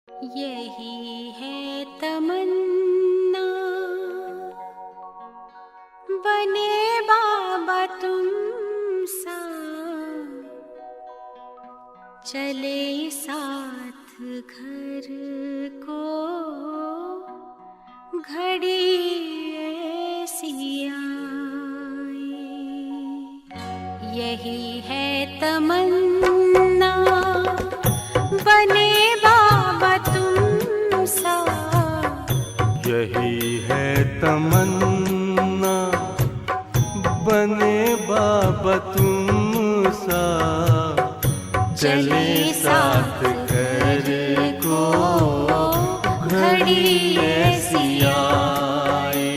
यही है तमन्ना, बने बाबा तुम सा, चले साथ घर को घड़ी ऐसी आए। यही है तमन्ना, बने बाबा तुम सा। यही है तमन्ना, बने बाबा तुम सा, चले साथ घर को घड़ी ऐसी आए।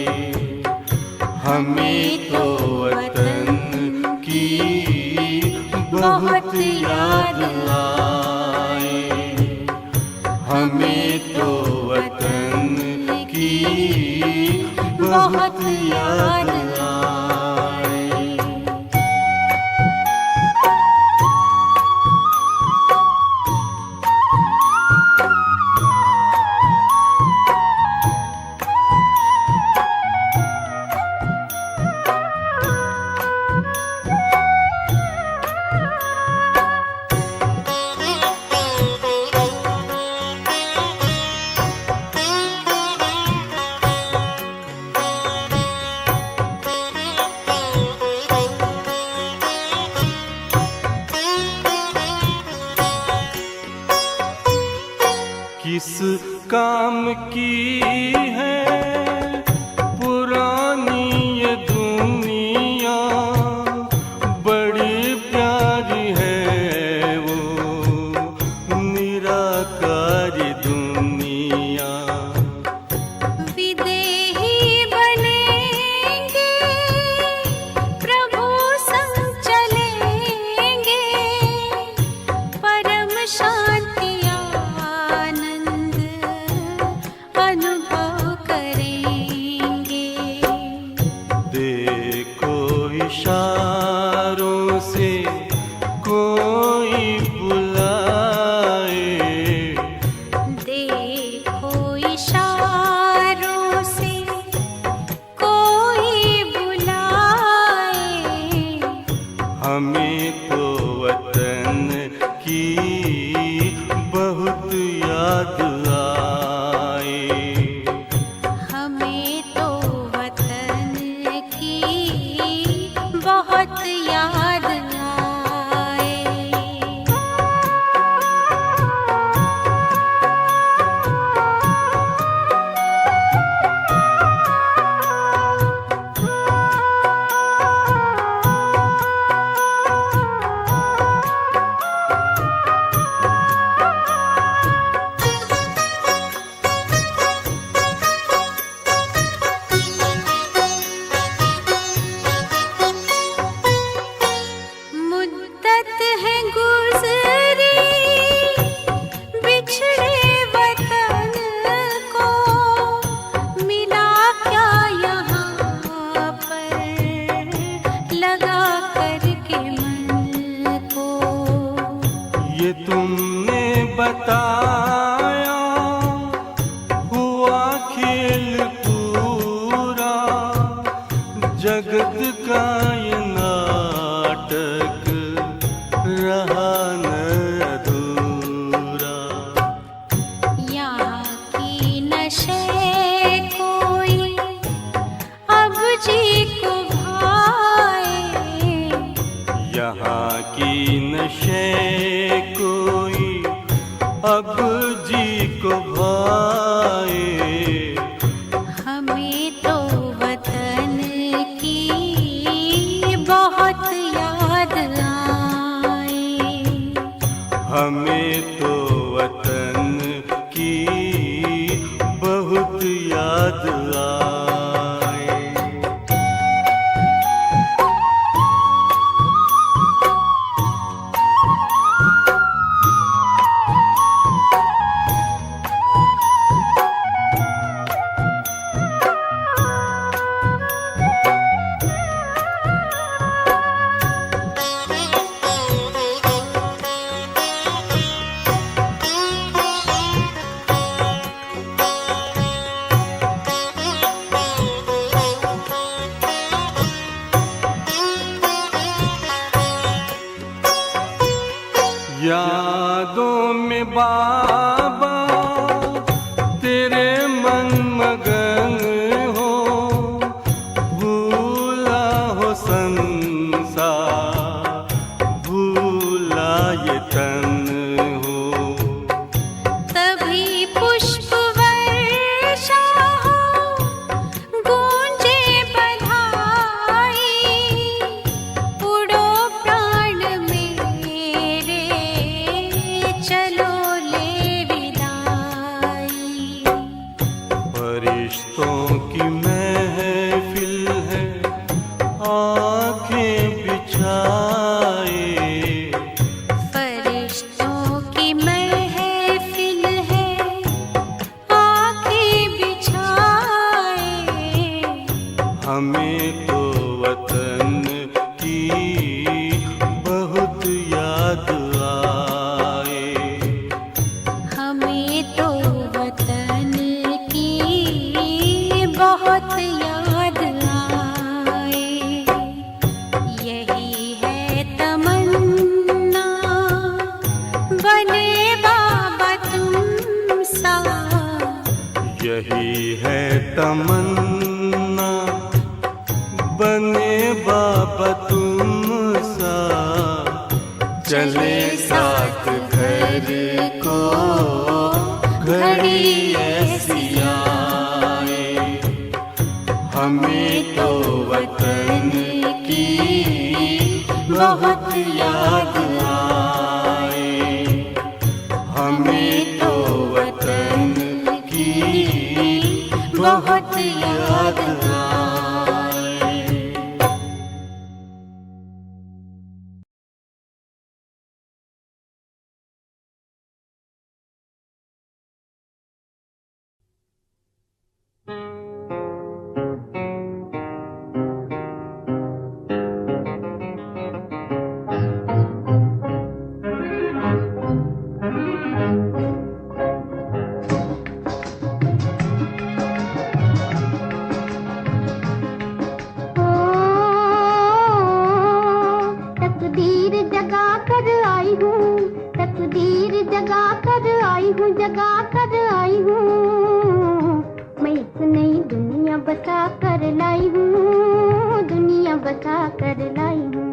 हमें तो वतन की बहुत याद आए, हमें तो वतन की बहुत याद आए। किस काम की है पुरानी ये दुनिया, बड़ी प्यारी है वो निराकारी दुनिया। विदेही बनेंगे, प्रभु संग चलेंगे, परम शांति अनुभव करेंगे। देखो इशारों से कोई बुलाए, देखो इशारों से कोई बुलाए। हमें तो वतन की बहुत याद आए, हमें तो वतन की बहुत याद आए। मुद्दत है गुज़री बिछड़े वतन को, मिला क्या यहाँ पर लगा करके मन को। ये तुमने बताया हुआ खेल पूरा, जगत का ये नाटक रहा न अधूरा। यहाँ की नशे कोई अब जी को भाए, यहाँ की नशे कोई अब जी को भाए। हमें तो वतन की बहुत याद आए, हमें तो वतन की बहुत याद आए। यादों में बाबा तेरे मन मगन हो, भूला हो संसार, भूला ये तन हो। तभी पुष्प वर्षा हो, गूंजे बधाई, उड़ो प्राण मेरे, चलो ले विदाई। फरिश्तों की महफिल है आंखें बिछाए, फरिश्तों की महफिल है आंखें बिछाए। हमें तो वतन की बहुत याद आए। हमें तो वतन की बहुत याद आए। यही है तमन्ना, बने बाबा तुम सा। यही है तमन्ना, बने बाबा तुम सा। चले साथ घर को घड़ी ऐसी आए, हमें तो वतन की बहुत याद आए। हमें तो वतन की बहुत याद आए। तकदीर जगा कर आई हूँ, तकदीर जगा कर आई हूँ, जगा कर आई हूँ। मैं एक नई दुनिया बसा कर लाई हूँ, दुनिया बसा कर लाई हूँ।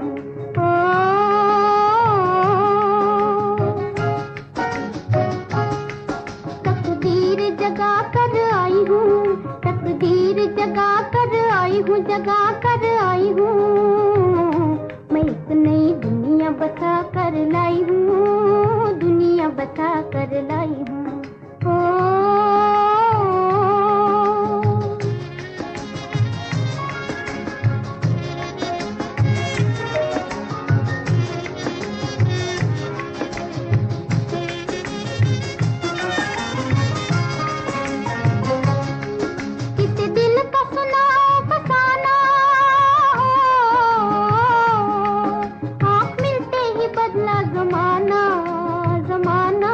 तकदीर जगा कर आई हूँ, तकदीर जगा कर आई हूँ, जगा कर आई हूँ। मैं एक नई दुनिया बसा कर लाई हूँ, दुनिया बसा कर लाई हूँ। किसी दिल का सुना फसाना, आँख मिलते ही बदला जमाना, जमाना।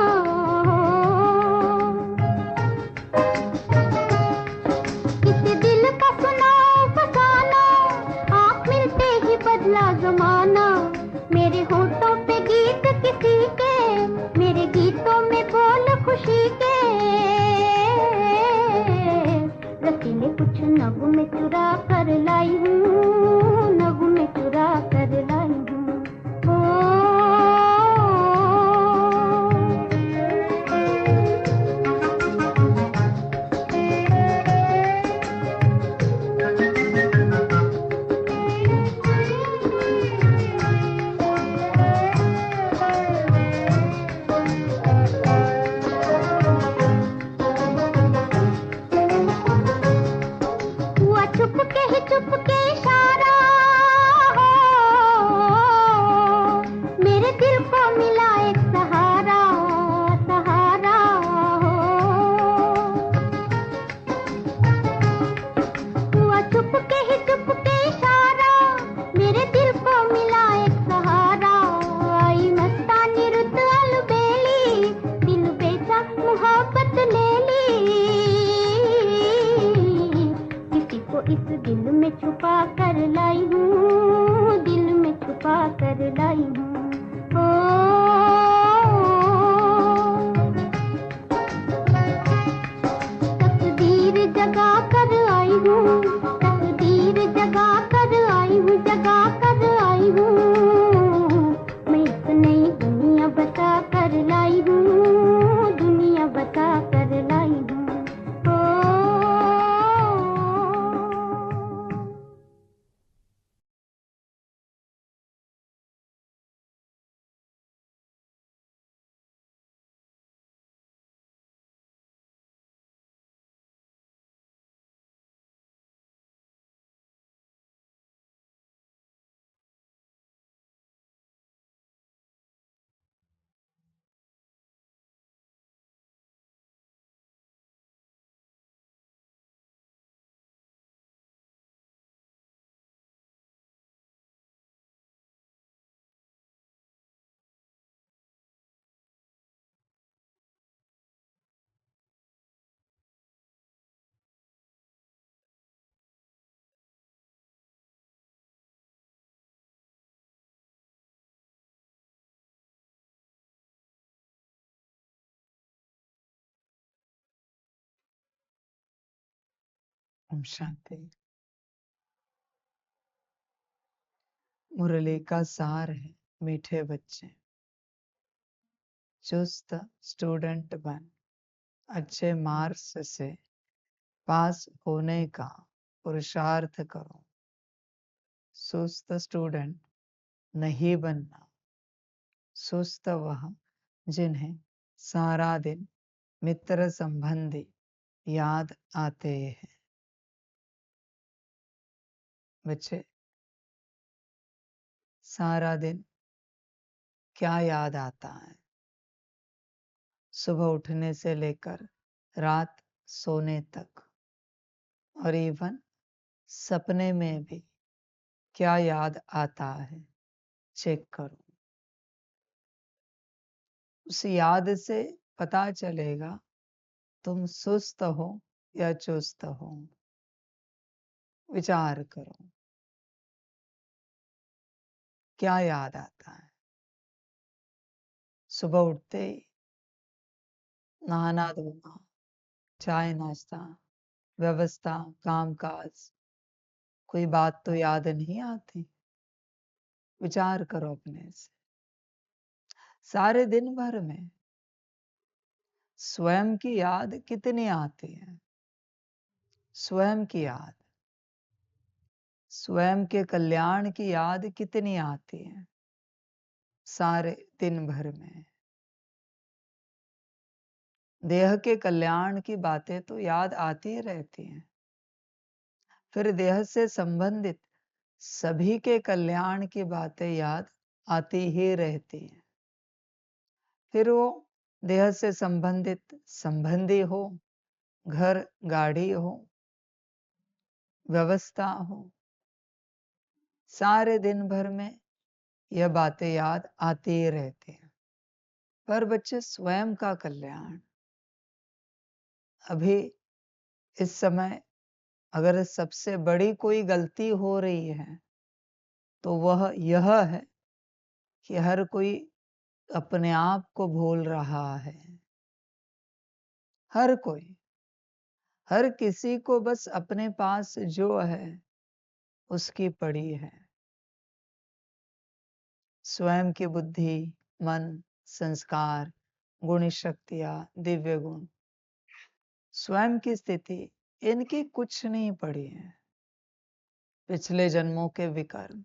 ओम शांति। मुरली का सार है, मीठे बच्चे, चुस्त स्टूडेंट बन, अच्छे मार्क्स से पास होने का पुरुषार्थ करो। सुस्त स्टूडेंट नहीं बनना। सुस्त वह जिन्हें सारा दिन मित्र संबंधी याद आते हैं। बच्चे, सारा दिन क्या याद आता है? सुबह उठने से लेकर रात सोने तक, और इवन सपने में भी क्या याद आता है? चेक करो। उस याद से पता चलेगा तुम सुस्त हो या चुस्त हो। विचार करो, क्या याद आता है? सुबह उठते ही नहाना धोना, चाय नाश्ता, व्यवस्था, कामकाज, कोई बात तो याद नहीं आती? विचार करो अपने से। सारे दिन भर में स्वयं की याद कितनी आती है? स्वयं की याद, स्वयं के कल्याण की याद कितनी आती है सारे दिन भर में? देह के कल्याण की बातें तो याद आती ही रहती हैं, फिर देह से संबंधित सभी के कल्याण की बातें याद आती ही रहती हैं। फिर वो देह से संबंधित संबंधी हो, घर गाड़ी हो, व्यवस्था हो, सारे दिन भर में यह बातें याद आती ही रहती हैं। पर बच्चे, स्वयं का कल्याण, अभी इस समय अगर सबसे बड़ी कोई गलती हो रही है तो वह यह है कि हर कोई अपने आप को भूल रहा है। हर कोई, हर किसी को बस अपने पास जो है उसकी पड़ी है। स्वयं की बुद्धि, मन, संस्कार, गुणी शक्तियां, दिव्य गुण, स्वयं की स्थिति, इनकी कुछ नहीं पड़ी है। पिछले जन्मों के विकर्म,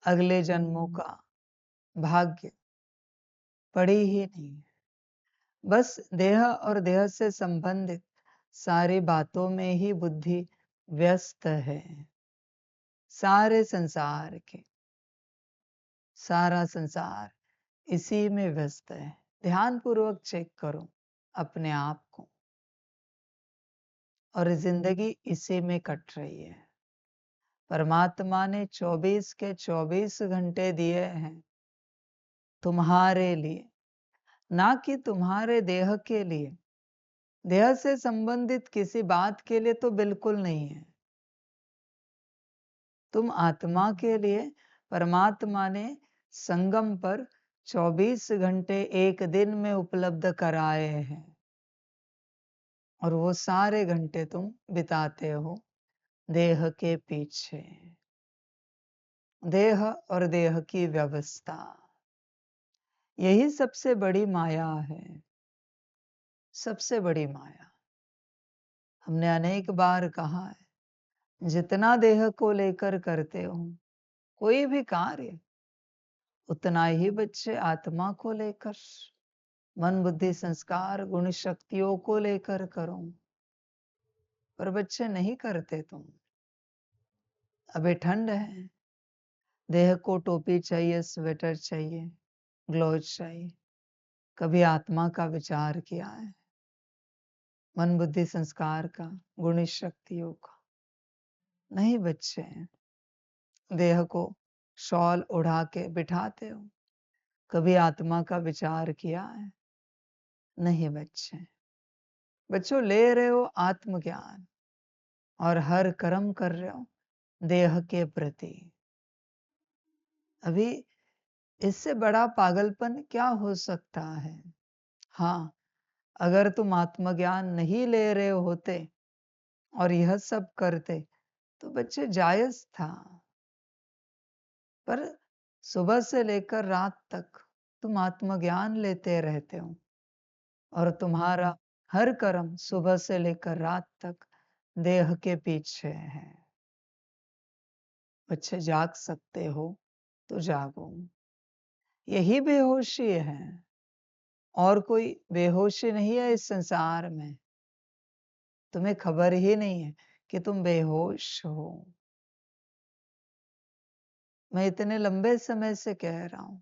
अगले जन्मों का भाग्य पड़ी ही नहीं है। बस देह और देह से संबंधित सारी बातों में ही बुद्धि व्यस्त है। सारे संसार के, सारा संसार इसी में व्यस्त है। ध्यान पूर्वक चेक करो अपने आप को, और जिंदगी इसी में कट रही है। परमात्मा ने 24 के 24 घंटे दिए हैं तुम्हारे लिए, ना कि तुम्हारे देह के लिए। देह से संबंधित किसी बात के लिए तो बिल्कुल नहीं है। तुम आत्मा के लिए परमात्मा ने संगम पर 24 घंटे एक दिन में उपलब्ध कराए हैं, और वो सारे घंटे तुम बिताते हो देह के पीछे। देह और देह की व्यवस्था, यही सबसे बड़ी माया है। सबसे बड़ी माया। हमने अनेक बार कहा है, जितना देह को लेकर करते हो कोई भी कार्य, उतना ही बच्चे आत्मा को लेकर, मन, बुद्धि, संस्कार, गुण, शक्तियों को लेकर करो। पर बच्चे नहीं करते तुम। अभी ठंड है, देह को टोपी चाहिए, स्वेटर चाहिए, ग्लोव्स चाहिए। कभी आत्मा का विचार किया है? मन, बुद्धि, संस्कार का, गुण, शक्तियों का? नहीं बच्चे। देह को शॉल उड़ा के बिठाते हो। कभी आत्मा का विचार किया है? नहीं बच्चे। बच्चों, ले रहे हो आत्मज्ञान और हर कर्म कर रहे हो देह के प्रति। अभी इससे बड़ा पागलपन क्या हो सकता है? हाँ, अगर तुम आत्मज्ञान नहीं ले रहे होते और यह सब करते तो बच्चे जायज था। पर सुबह से लेकर रात तक तुम आत्मज्ञान लेते रहते हो और तुम्हारा हर कर्म सुबह से लेकर रात तक देह के पीछे है। बच्चे जाग सकते हो तो जागो। यही बेहोशी है, और कोई बेहोशी नहीं है इस संसार में। तुम्हें खबर ही नहीं है कि तुम बेहोश हो। मैं इतने लंबे समय से कह रहा हूं,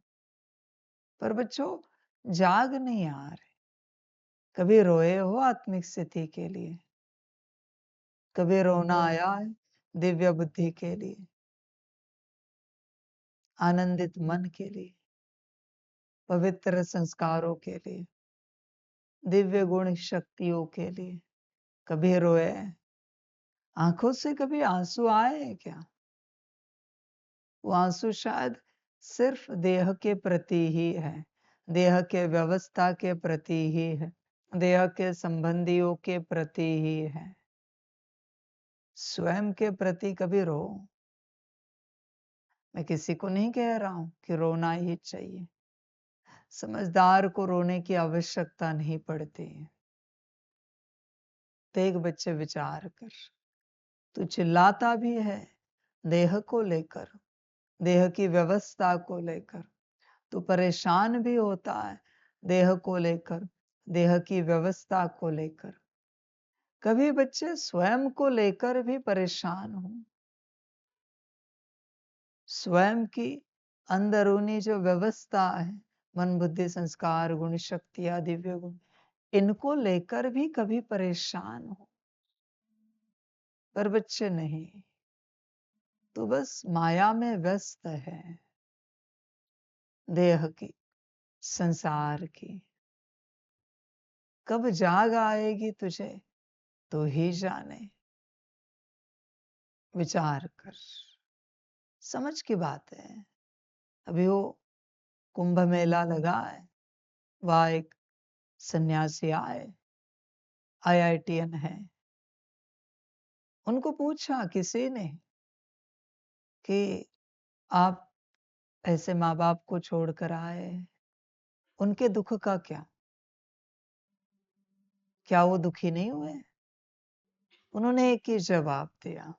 पर बच्चों जाग नहीं आ रहे। कभी रोए हो आत्मिक स्थिति के लिए? कभी रोना आया है दिव्य बुद्धि के लिए, आनंदित मन के लिए, पवित्र संस्कारों के लिए, दिव्य गुण शक्तियों के लिए? कभी रोए? आंखों से कभी आंसू आए हैं क्या? वो आंसू शायद सिर्फ देह के प्रति ही है, देह के व्यवस्था के प्रति ही है, देह के संबंधियों के प्रति ही है। स्वयं के प्रति कभी रो। मैं किसी को नहीं कह रहा हूं कि रोना ही चाहिए। समझदार को रोने की आवश्यकता नहीं पड़ती है। देख बच्चे, विचार कर, तू चिल्लाता भी है देह को लेकर, देह की व्यवस्था को लेकर। तू परेशान भी होता है देह को लेकर, देह की व्यवस्था को लेकर। कभी बच्चे स्वयं को लेकर भी परेशान हो। स्वयं की अंदरूनी जो व्यवस्था है, मन बुद्धि संस्कार गुण शक्तियां दिव्य गुण, इनको लेकर भी कभी परेशान हो। पर बच्चे नहीं, तो बस माया में व्यस्त है, देह की, संसार की। कब जाग आएगी तुझे तो ही जाने। विचार कर, समझ की बात है। अभी वो कुंभ मेला लगा है, वहां एक सन्यासी आए, आईआईटीएन है। उनको पूछा किसी ने कि आप ऐसे माँ बाप को छोड़कर आए, उनके दुख का क्या वो दुखी नहीं हुए? उन्होंने एक ही जवाब दिया,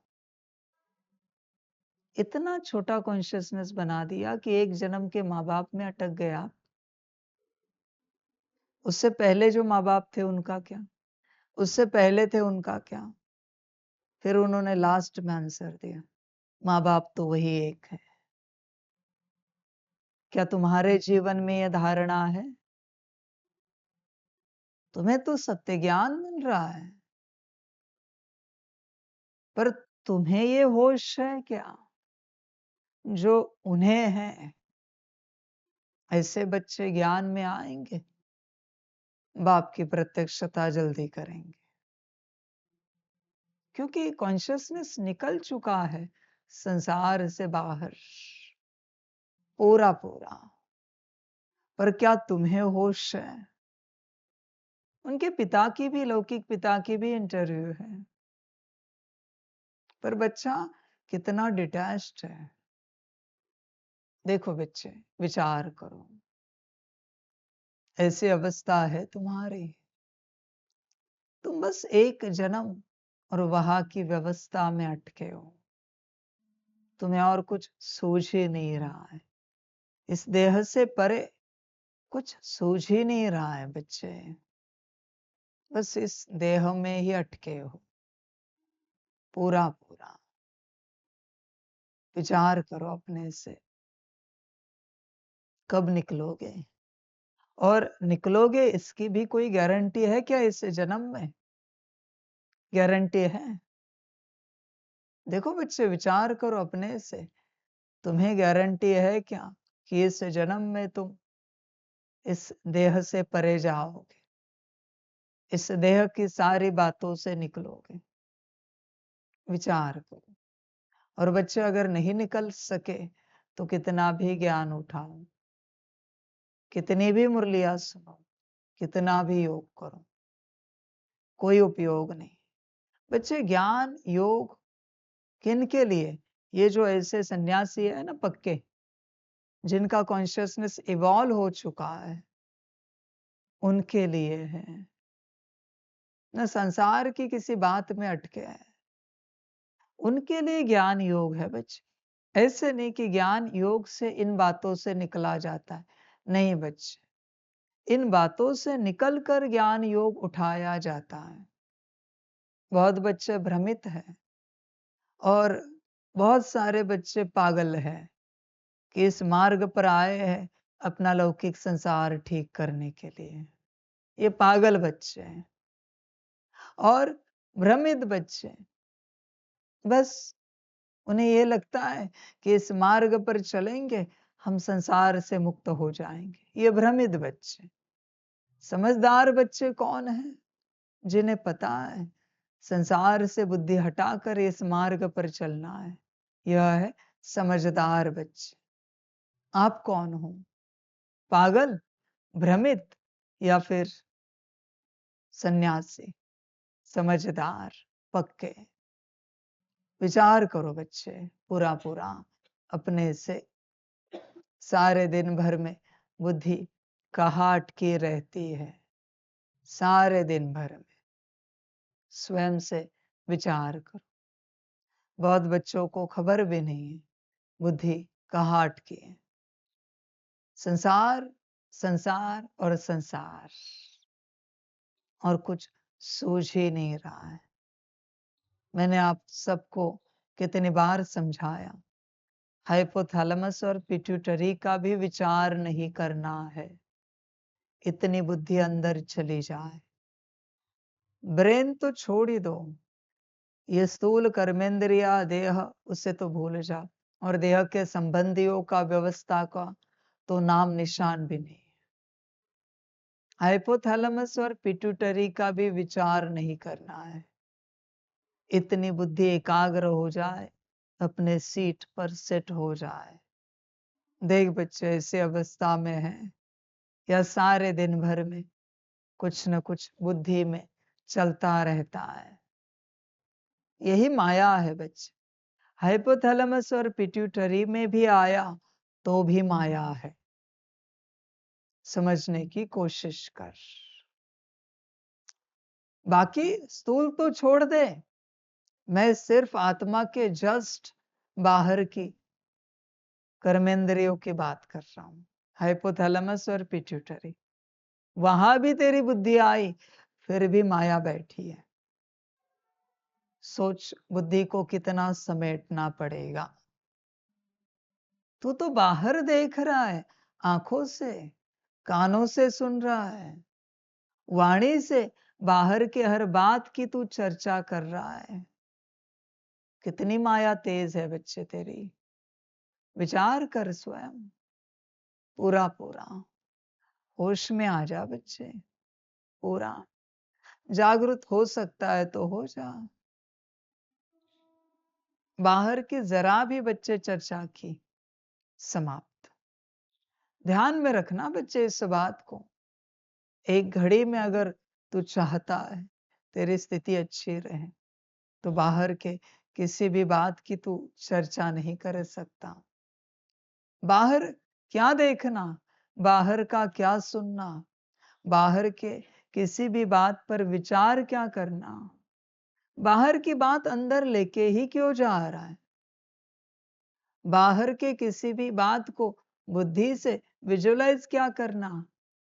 इतना छोटा कॉन्शियसनेस बना दिया कि एक जन्म के माँ बाप में अटक गया। उससे पहले जो माँ बाप थे उनका क्या, उससे पहले थे उनका क्या? फिर उन्होंने लास्ट में आंसर दिया, माँ बाप तो वही एक है। क्या तुम्हारे जीवन में यह धारणा है? तुम्हें तो सत्य ज्ञान मिल रहा है, पर तुम्हें ये होश है क्या जो उन्हें है? ऐसे बच्चे ज्ञान में आएंगे, बाप की प्रत्यक्षता जल्दी करेंगे, क्योंकि कॉन्शियसनेस निकल चुका है संसार से बाहर पूरा पूरा। पर क्या तुम्हें होश है? उनके पिता की भी, लौकिक पिता की भी इंटरव्यू है, पर बच्चा कितना डिटैच्ड है। देखो बच्चे, विचार करो, ऐसी अवस्था है तुम्हारी, तुम बस एक जन्म और वहां की व्यवस्था में अटके हो। तुम्हें और कुछ सूझ ही नहीं रहा है, इस देह से परे कुछ सूझ ही नहीं रहा है बच्चे। बस इस देह में ही अटके हो पूरा पूरा। विचार करो अपने से, कब निकलोगे? और निकलोगे इसकी भी कोई गारंटी है क्या इस जन्म में? गारंटी है? देखो बच्चे, विचार करो अपने से, तुम्हें गारंटी है क्या कि इस जन्म में तुम इस देह से परे जाओगे, इस देह की सारी बातों से निकलोगे? विचार करो। और बच्चे अगर नहीं निकल सके तो कितना भी ज्ञान उठाओ, कितनी भी मुरलियां सुनो, कितना भी योग करो, कोई उपयोग नहीं। बच्चे ज्ञान योग किन के लिए? ये जो ऐसे सन्यासी है ना पक्के, जिनका कॉन्शियसनेस इवॉल्व हो चुका है, उनके लिए है। ना संसार की किसी बात में अटके हैं, उनके लिए ज्ञान योग है बच्चे। ऐसे नहीं कि ज्ञान योग से इन बातों से निकला जाता है, नहीं बच्चे, इन बातों से निकलकर ज्ञान योग उठाया जाता है। बहुत बच्चे भ्रमित हैं और बहुत सारे बच्चे पागल हैं कि इस मार्ग पर आए हैं अपना लौकिक संसार ठीक करने के लिए। ये पागल बच्चे हैं और भ्रमित बच्चे। बस उन्हें ये लगता है कि इस मार्ग पर चलेंगे हम संसार से मुक्त हो जाएंगे। ये भ्रमित बच्चे। समझदार बच्चे कौन हैं? जिन्हें पता है संसार से बुद्धि हटाकर इस मार्ग पर चलना है। यह है समझदार बच्चे। आप कौन हो? पागल, भ्रमित या फिर सन्यासी, समझदार, पक्के? विचार करो बच्चे पूरा पूरा अपने से। सारे दिन भर में बुद्धि कहाँ अटकी रहती है? सारे दिन भर में स्वयं से विचार करो। बहुत बच्चों को खबर भी नहीं है बुद्धि कहाँ अटकी है। संसार, संसार और संसार, और कुछ सूझ ही नहीं रहा है। मैंने आप सबको कितनी बार समझाया, हाइपोथैलेमस और पिट्यूटरी का भी विचार नहीं करना है, इतनी बुद्धि अंदर चली जाए। ब्रेन तो छोड़ ही दो, ये स्थूल कर्मेंद्रिया देह उसे तो भूल जा, और देह के संबंधियों का व्यवस्था का तो नाम निशान भी नहीं। हाइपोथैलेमस और पिट्यूटरी का भी विचार नहीं करना है। इतनी बुद्धि एकाग्र हो जाए, अपने सीट पर सेट हो जाए। देख बच्चे ऐसे अवस्था में हैं या सारे दिन भर में कुछ न कुछ बुद्धि में चलता रहता है। यही माया है बच्चे। हाइपोथैलेमस और पिट्यूटरी में भी आया तो भी माया है। समझने की कोशिश कर। बाकी स्थूल तो छोड़ दे, मैं सिर्फ आत्मा के जस्ट बाहर की कर्मेंद्रियों की बात कर रहा हूं। हाइपोथैलेमस और पिट्यूटरी, वहां भी तेरी बुद्धि आई फिर भी माया बैठी है। सोच बुद्धि को कितना समेटना पड़ेगा। तू तो बाहर देख रहा है, आंखों से, कानों से सुन रहा है, वाणी से बाहर के हर बात की तू चर्चा कर रहा है। कितनी माया तेज है बच्चे तेरी। विचार कर स्वयं पूरा पूरा। होश में आ जा बच्चे पूरा। जागृत हो सकता है तो हो जा। बाहर की जरा भी बच्चे चर्चा की, समाप्त। ध्यान में रखना बच्चे इस बात को। एक घड़ी में अगर तू चाहता है तेरी स्थिति अच्छी रहे, तो बाहर के किसी भी बात की तू चर्चा नहीं कर सकता। बाहर क्या देखना, बाहर का क्या सुनना, बाहर के किसी भी बात पर विचार क्या करना, बाहर की बात अंदर लेके ही क्यों जा रहा है? बाहर के किसी भी बात को बुद्धि से विजुअलाइज क्या करना,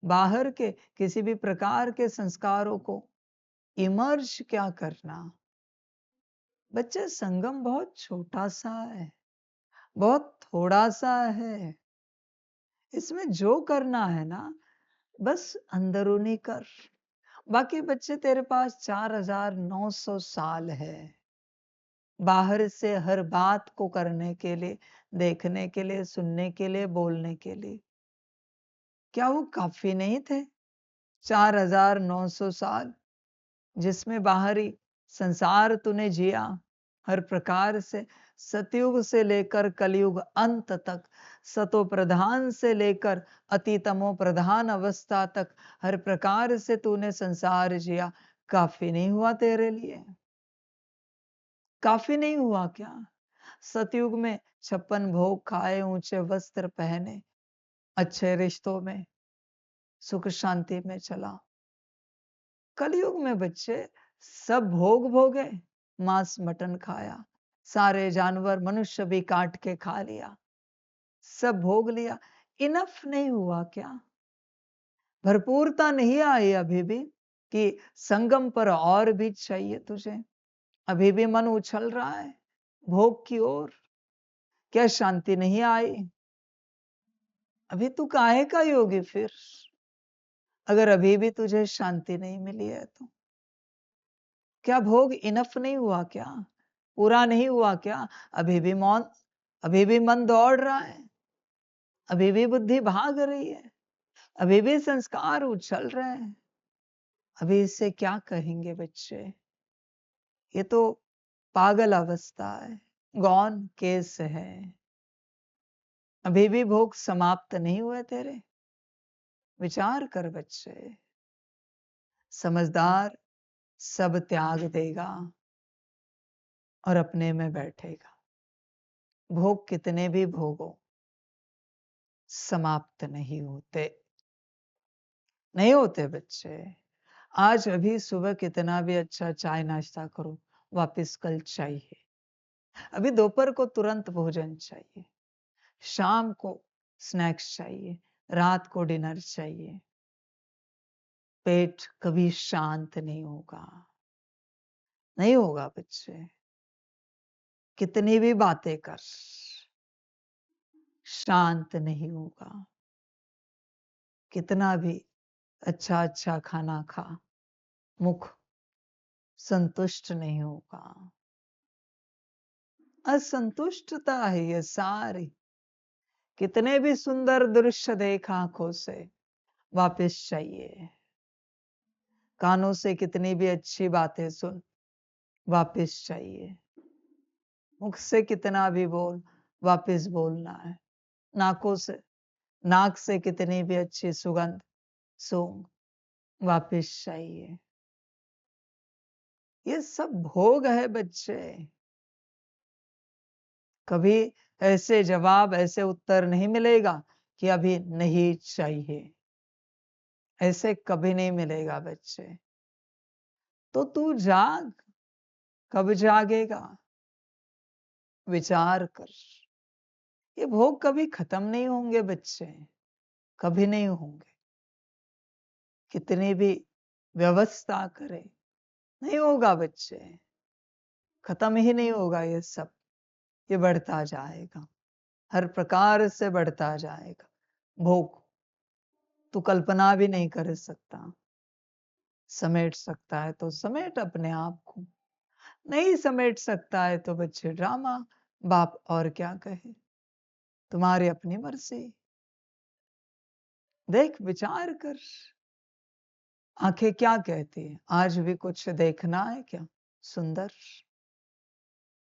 बाहर के किसी भी प्रकार के संस्कारों को इमर्ज क्या करना। बच्चे संगम बहुत छोटा सा है, बहुत थोड़ा सा है। इसमें जो करना है ना बस अंदरूनी कर। बाकी बच्चे तेरे पास 4900 साल है बाहर से हर बात को करने के लिए, देखने के लिए, सुनने के लिए, बोलने के लिए। क्या वो काफी नहीं थे 4900 साल जिसमें बाहरी संसार तूने जिया हर प्रकार से, सतयुग से लेकर कलयुग अंत तक, सतो प्रधान से लेकर अतितमो प्रधान अवस्था तक हर प्रकार से तूने संसार जिया। काफी नहीं हुआ तेरे लिए? काफी नहीं हुआ क्या? सतयुग में 56 भोग खाए, ऊंचे वस्त्र पहने, अच्छे रिश्तों में सुख शांति में चला। कलयुग में बच्चे सब भोग भोगे, मांस मटन खाया, सारे जानवर मनुष्य भी काट के खा लिया, सब भोग लिया। इनफ नहीं हुआ क्या? भरपूरता नहीं आई अभी भी कि संगम पर और भी चाहिए तुझे? अभी भी मन उछल रहा है भोग की ओर? क्या शांति नहीं आई? अभी तू काहे का योगी फिर, अगर अभी भी तुझे शांति नहीं मिली है तो? क्या भोग इनफ नहीं हुआ क्या? पूरा नहीं हुआ क्या? अभी भी अभी भी मन दौड़ रहा है, अभी भी बुद्धि भाग रही है, अभी भी संस्कार उछल रहे हैं। अभी इससे क्या कहेंगे बच्चे? ये तो पागल अवस्था है, गौन केस है। अभी भी भोग समाप्त नहीं हुए तेरे? विचार कर बच्चे। समझदार सब त्याग देगा और अपने में बैठेगा। भोग कितने भी भोगो समाप्त नहीं होते, नहीं होते बच्चे। आज अभी सुबह कितना भी अच्छा चाय नाश्ता करो, वापस कल चाहिए। अभी दोपहर को तुरंत भोजन चाहिए, शाम को स्नैक्स चाहिए, रात को डिनर चाहिए। पेट कभी शांत नहीं होगा, नहीं होगा बच्चे। कितनी भी बातें कर, शांत नहीं होगा। कितना भी अच्छा अच्छा खाना खा, मुख संतुष्ट नहीं होगा। असंतुष्टता है ये सारी। कितने भी सुंदर दृश्य देख आंखों से, वापस चाहिए। कानों से कितनी भी अच्छी बातें सुन, वापस चाहिए। मुख से कितना भी बोल, वापस बोलना है। नाक से कितनी भी अच्छी सुगंध सूंघ, वापस चाहिए। ये सब भोग है बच्चे। कभी ऐसे जवाब, ऐसे उत्तर नहीं मिलेगा कि अभी नहीं चाहिए। ऐसे कभी नहीं मिलेगा बच्चे। तो तू जाग, कब जागेगा? विचार कर। ये भोग कभी खत्म नहीं होंगे बच्चे, कभी नहीं होंगे। कितनी भी व्यवस्था करे, नहीं होगा बच्चे। खत्म ही नहीं होगा ये सब। ये बढ़ता जाएगा, हर प्रकार से बढ़ता जाएगा। भोग तू कल्पना भी नहीं कर सकता। समेट सकता है तो समेट अपने आप को, नहीं समेट सकता है तो बच्चे ड्रामा, बाप और क्या कहे, तुम्हारी अपनी मर्जी। देख, विचार कर। आंखें क्या कहती है? आज भी कुछ देखना है क्या सुंदर?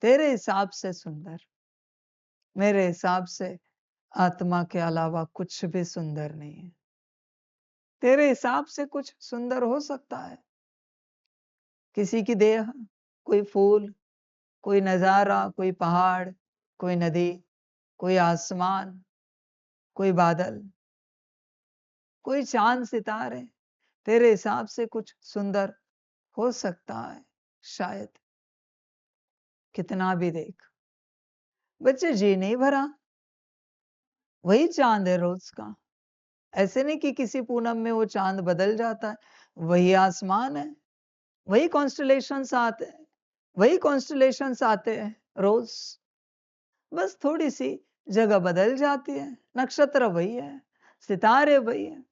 तेरे हिसाब से सुंदर, मेरे हिसाब से आत्मा के अलावा कुछ भी सुंदर नहीं है। तेरे हिसाब से कुछ सुंदर हो सकता है? किसी की देह, कोई फूल, कोई नजारा, कोई पहाड़, कोई नदी, कोई आसमान, कोई बादल, कोई चांद सितारे, तेरे हिसाब से कुछ सुंदर हो सकता है शायद? कितना भी देख बच्चे, जी नहीं भरा। वही चांद है रोज का। ऐसे नहीं कि किसी पूनम में वो चांद बदल जाता है। वही आसमान है, वही कॉन्स्टलेशंस आते हैं, वही कॉन्स्टलेशंस आते हैं रोज। बस थोड़ी सी जगह बदल जाती है। नक्षत्र वही है, सितारे वही है,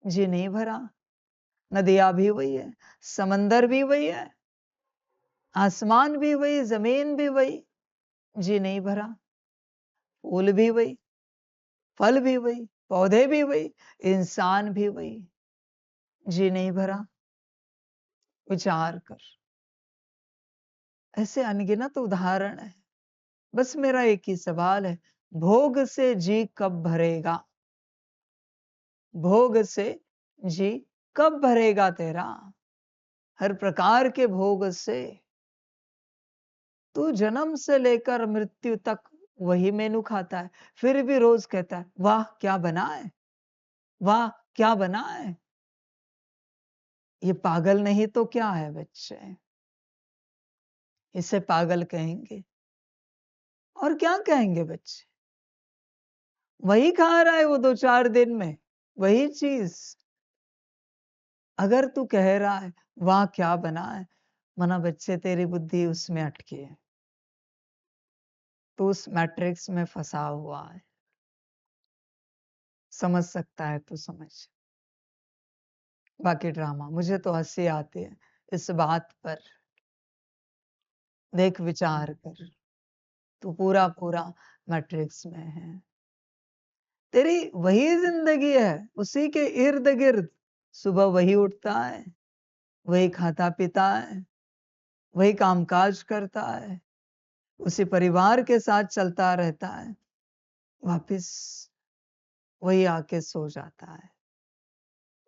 जी नहीं भरा। नदियां भी वही है, समंदर भी वही है, आसमान भी वही, जमीन भी वही, जी नहीं भरा। फूल भी वही, फल भी वही, पौधे भी वही, इंसान भी वही, जी नहीं भरा। विचार कर। ऐसे अनगिनत उदाहरण है। बस मेरा एक ही सवाल है, भोग से जी कब भरेगा? भोग से जी कब भरेगा तेरा? हर प्रकार के भोग से तू जन्म से लेकर मृत्यु तक वही मेनू खाता है, फिर भी रोज कहता है वाह क्या बना है, वाह क्या बना है। ये पागल नहीं तो क्या है बच्चे, इसे पागल कहेंगे और क्या कहेंगे बच्चे। वही खा रहा है वो 2-4 दिन में, वही चीज। अगर तू कह रहा है वाह क्या बना है, मना बच्चे तेरी बुद्धि उसमें अटकी है, तो उस मैट्रिक्स में फंसा हुआ है। समझ सकता है तो समझ, बाकी ड्रामा। मुझे तो हंसी आती है इस बात पर। देख विचार कर, तू पूरा पूरा मैट्रिक्स में है, तेरी वही जिंदगी है, उसी के इर्द गिर्द सुबह वही उठता है, वही खाता पीता है, वही कामकाज करता है, उसी परिवार के साथ चलता रहता है, वापिस वही आके सो जाता है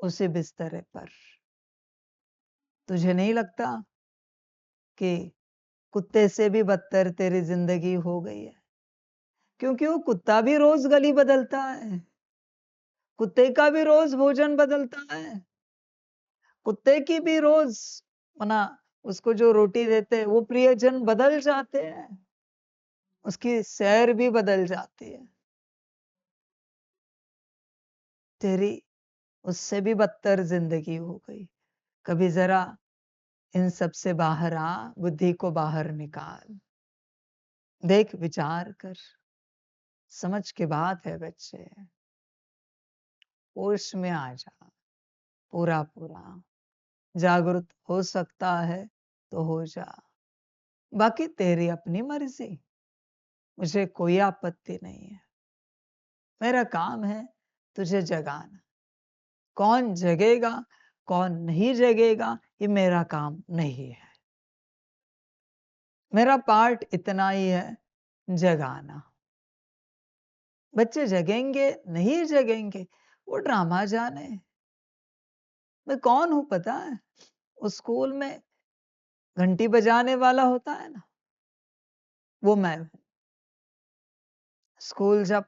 उसी बिस्तरे पर। तुझे नहीं लगता कि कुत्ते से भी बदतर तेरी जिंदगी हो गई है? क्योंकि वो कुत्ता भी रोज गली बदलता है, कुत्ते का भी रोज भोजन बदलता है, कुत्ते की भी रोज मना उसको जो रोटी देते हैं वो प्रियजन बदल जाते हैं, उसकी सैर भी बदल जाती है। तेरी उससे भी बदतर जिंदगी हो गई। कभी जरा इन सब से बाहर आ, बुद्धि को बाहर निकाल, देख विचार कर, समझ के बात है बच्चे, होश में आ जा पूरा पूरा। जागरूक हो सकता है तो हो जा, बाकी तेरी अपनी मर्जी, मुझे कोई आपत्ति नहीं है। मेरा काम है तुझे जगाना, कौन जगेगा कौन नहीं जगेगा ये मेरा काम नहीं है। मेरा पार्ट इतना ही है, जगाना। बच्चे जगेंगे नहीं जगेंगे वो ड्रामा जाने। मैं कौन हूं पता है? उस स्कूल में घंटी बजाने वाला होता है ना, वो मैं हूं। स्कूल जब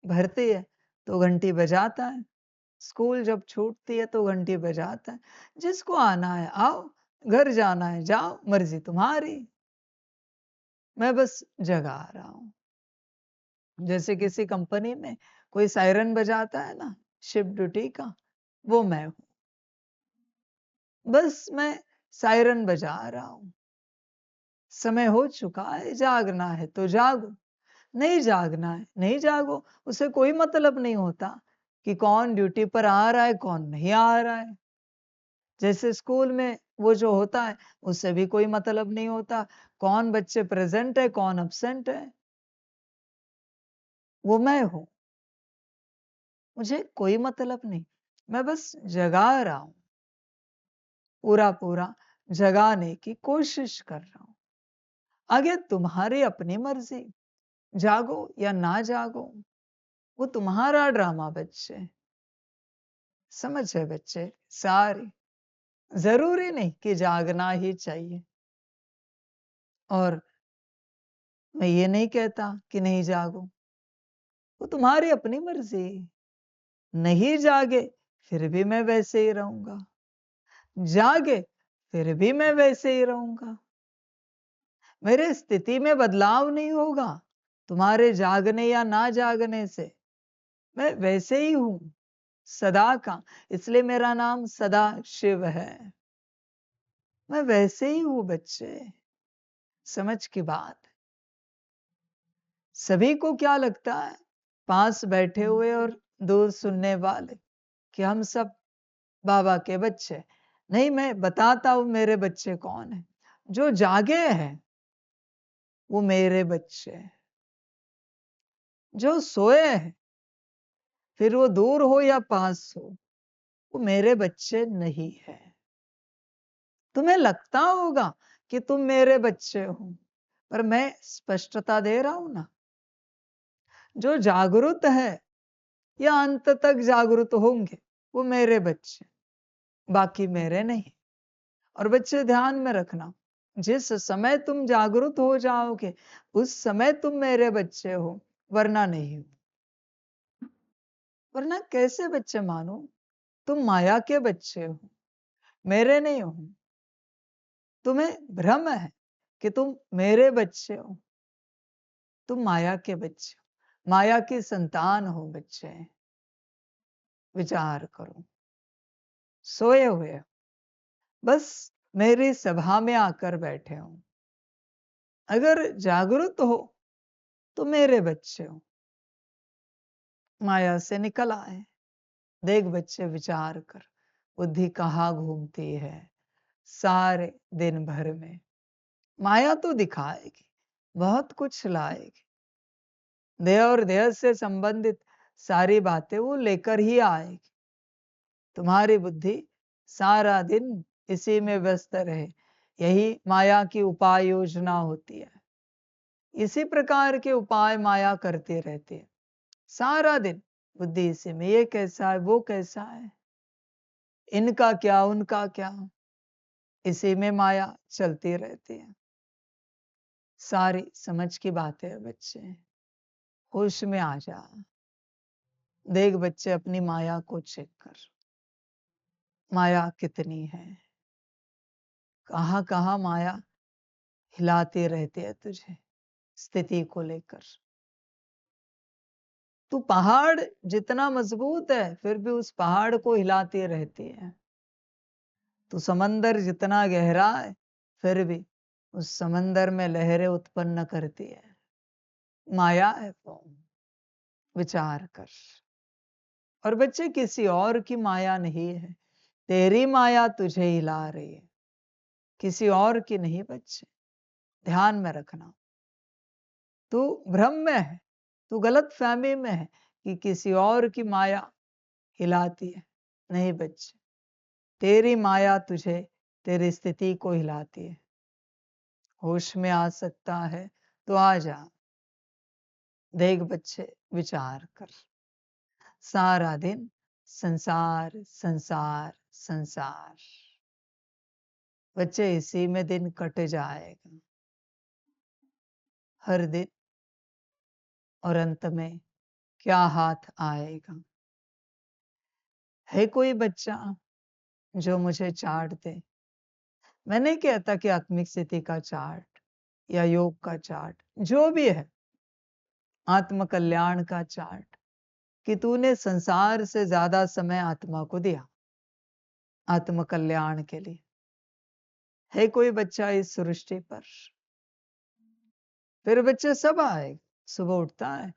भरती है तो घंटी बजाता है, स्कूल जब छूटती है तो घंटी बजाता है। जिसको आना है आओ, घर जाना है जाओ, मर्जी तुम्हारी। मैं बस जगा रहा हूं। जैसे किसी कंपनी में कोई सायरन बजाता है ना शिफ्ट ड्यूटी का, वो मैं हूं। बस मैं सायरन बजा रहा हूं। समय हो चुका है, जागना है तो जागो, नहीं जागना है नहीं जागो। उसे कोई मतलब नहीं होता कि कौन ड्यूटी पर आ रहा है कौन नहीं आ रहा है। जैसे स्कूल में वो जो होता है उससे भी कोई मतलब नहीं होता कौन बच्चे प्रेजेंट है कौन अब्सेंट है। वो मैं हूं, मुझे कोई मतलब नहीं। मैं बस जगा रहा हूं, पूरा पूरा जगाने की कोशिश कर रहा हूं। आगे तुम्हारी अपनी मर्जी, जागो या ना जागो, वो तुम्हारा ड्रामा बच्चे। समझ है बच्चे सारी। जरूरी नहीं कि जागना ही चाहिए, और मैं ये नहीं कहता कि नहीं जागो, वो तुम्हारी अपनी मर्जी। नहीं जागे फिर भी मैं वैसे ही रहूंगा, जागे फिर भी मैं वैसे ही रहूंगा। मेरे स्थिति में बदलाव नहीं होगा तुम्हारे जागने या ना जागने से। मैं वैसे ही हूं सदा का, इसलिए मेरा नाम सदा शिव है। मैं वैसे ही हूं बच्चे, समझ की बात। सभी को क्या लगता है पास बैठे हुए और दूर सुनने वाले कि हम सब बाबा के बच्चे। नहीं, मैं बताता हूं मेरे बच्चे कौन है। जो जागे हैं वो मेरे बच्चे हैं, जो सोए हैं फिर वो दूर हो या पास हो वो मेरे बच्चे नहीं है। तुम्हें लगता होगा कि तुम मेरे बच्चे हो, पर मैं स्पष्टता दे रहा हूं ना, जो जागरूक है या अंत तक जागरूक होंगे वो मेरे बच्चे, बाकी मेरे नहीं। और बच्चे ध्यान में रखना, जिस समय तुम जागृत हो जाओगे उस समय तुम मेरे बच्चे हो, वरना नहीं हो। वरना कैसे बच्चे मानो? तुम माया के बच्चे हो, मेरे नहीं हो। तुम्हें भ्रम है कि तुम मेरे बच्चे हो, तुम माया के बच्चे हो, माया की संतान हो बच्चे। विचार करो, सोए हुए हो, बस मेरी सभा में आकर बैठे हो। अगर जागृत हो तो मेरे बच्चे हो, माया से निकल आए। देख बच्चे, विचार कर, बुद्धि कहाँ घूमती है सारे दिन भर में। माया तो दिखाएगी, बहुत कुछ लाएगी, देह और देह से संबंधित सारी बातें वो लेकर ही आएगी। तुम्हारी बुद्धि सारा दिन इसी में व्यस्त रहे, यही माया की उपाय योजना होती है। इसी प्रकार के उपाय माया करती रहती है सारा दिन। बुद्धि इसी में, ये कैसा है, वो कैसा है, इनका क्या, उनका क्या, इसी में माया चलती रहती है। सारी समझ की बातें है बच्चे, होश में आ जा। देख बच्चे, अपनी माया को चेक कर, माया कितनी है, कहाँ कहाँ माया हिलाती रहती है तुझे स्थिति को लेकर। तू पहाड़ जितना मजबूत है फिर भी उस पहाड़ को हिलाती रहती है। तू समंदर जितना गहरा है फिर भी उस समंदर में लहरें उत्पन्न करती है। माया है वो, विचार कर। और बच्चे, किसी और की माया नहीं है, तेरी माया तुझे हिला रही है, किसी और की नहीं बच्चे। ध्यान में रखना, तू भ्रम में है, तू गलत फहमी में है कि किसी और की माया हिलाती है। नहीं बच्चे, तेरी माया तुझे, तेरी स्थिति को हिलाती है। होश में आ सकता है तो आ जा। देख बच्चे, विचार कर, सारा दिन संसार संसार संसार, बच्चे इसी में दिन कट जाएगा हर दिन। और अंत में क्या हाथ आएगा? है कोई बच्चा जो मुझे चार्ट दे? मैं नहीं कहता कि आत्मिक स्थिति का चार्ट या योग का चार्ट, जो भी है, आत्म कल्याण का चार्ट, कि तूने संसार से ज्यादा समय आत्मा को दिया आत्म कल्याण के लिए। है कोई बच्चा इस सृष्टि पर? फिर बच्चे सब आए। सुबह उठता है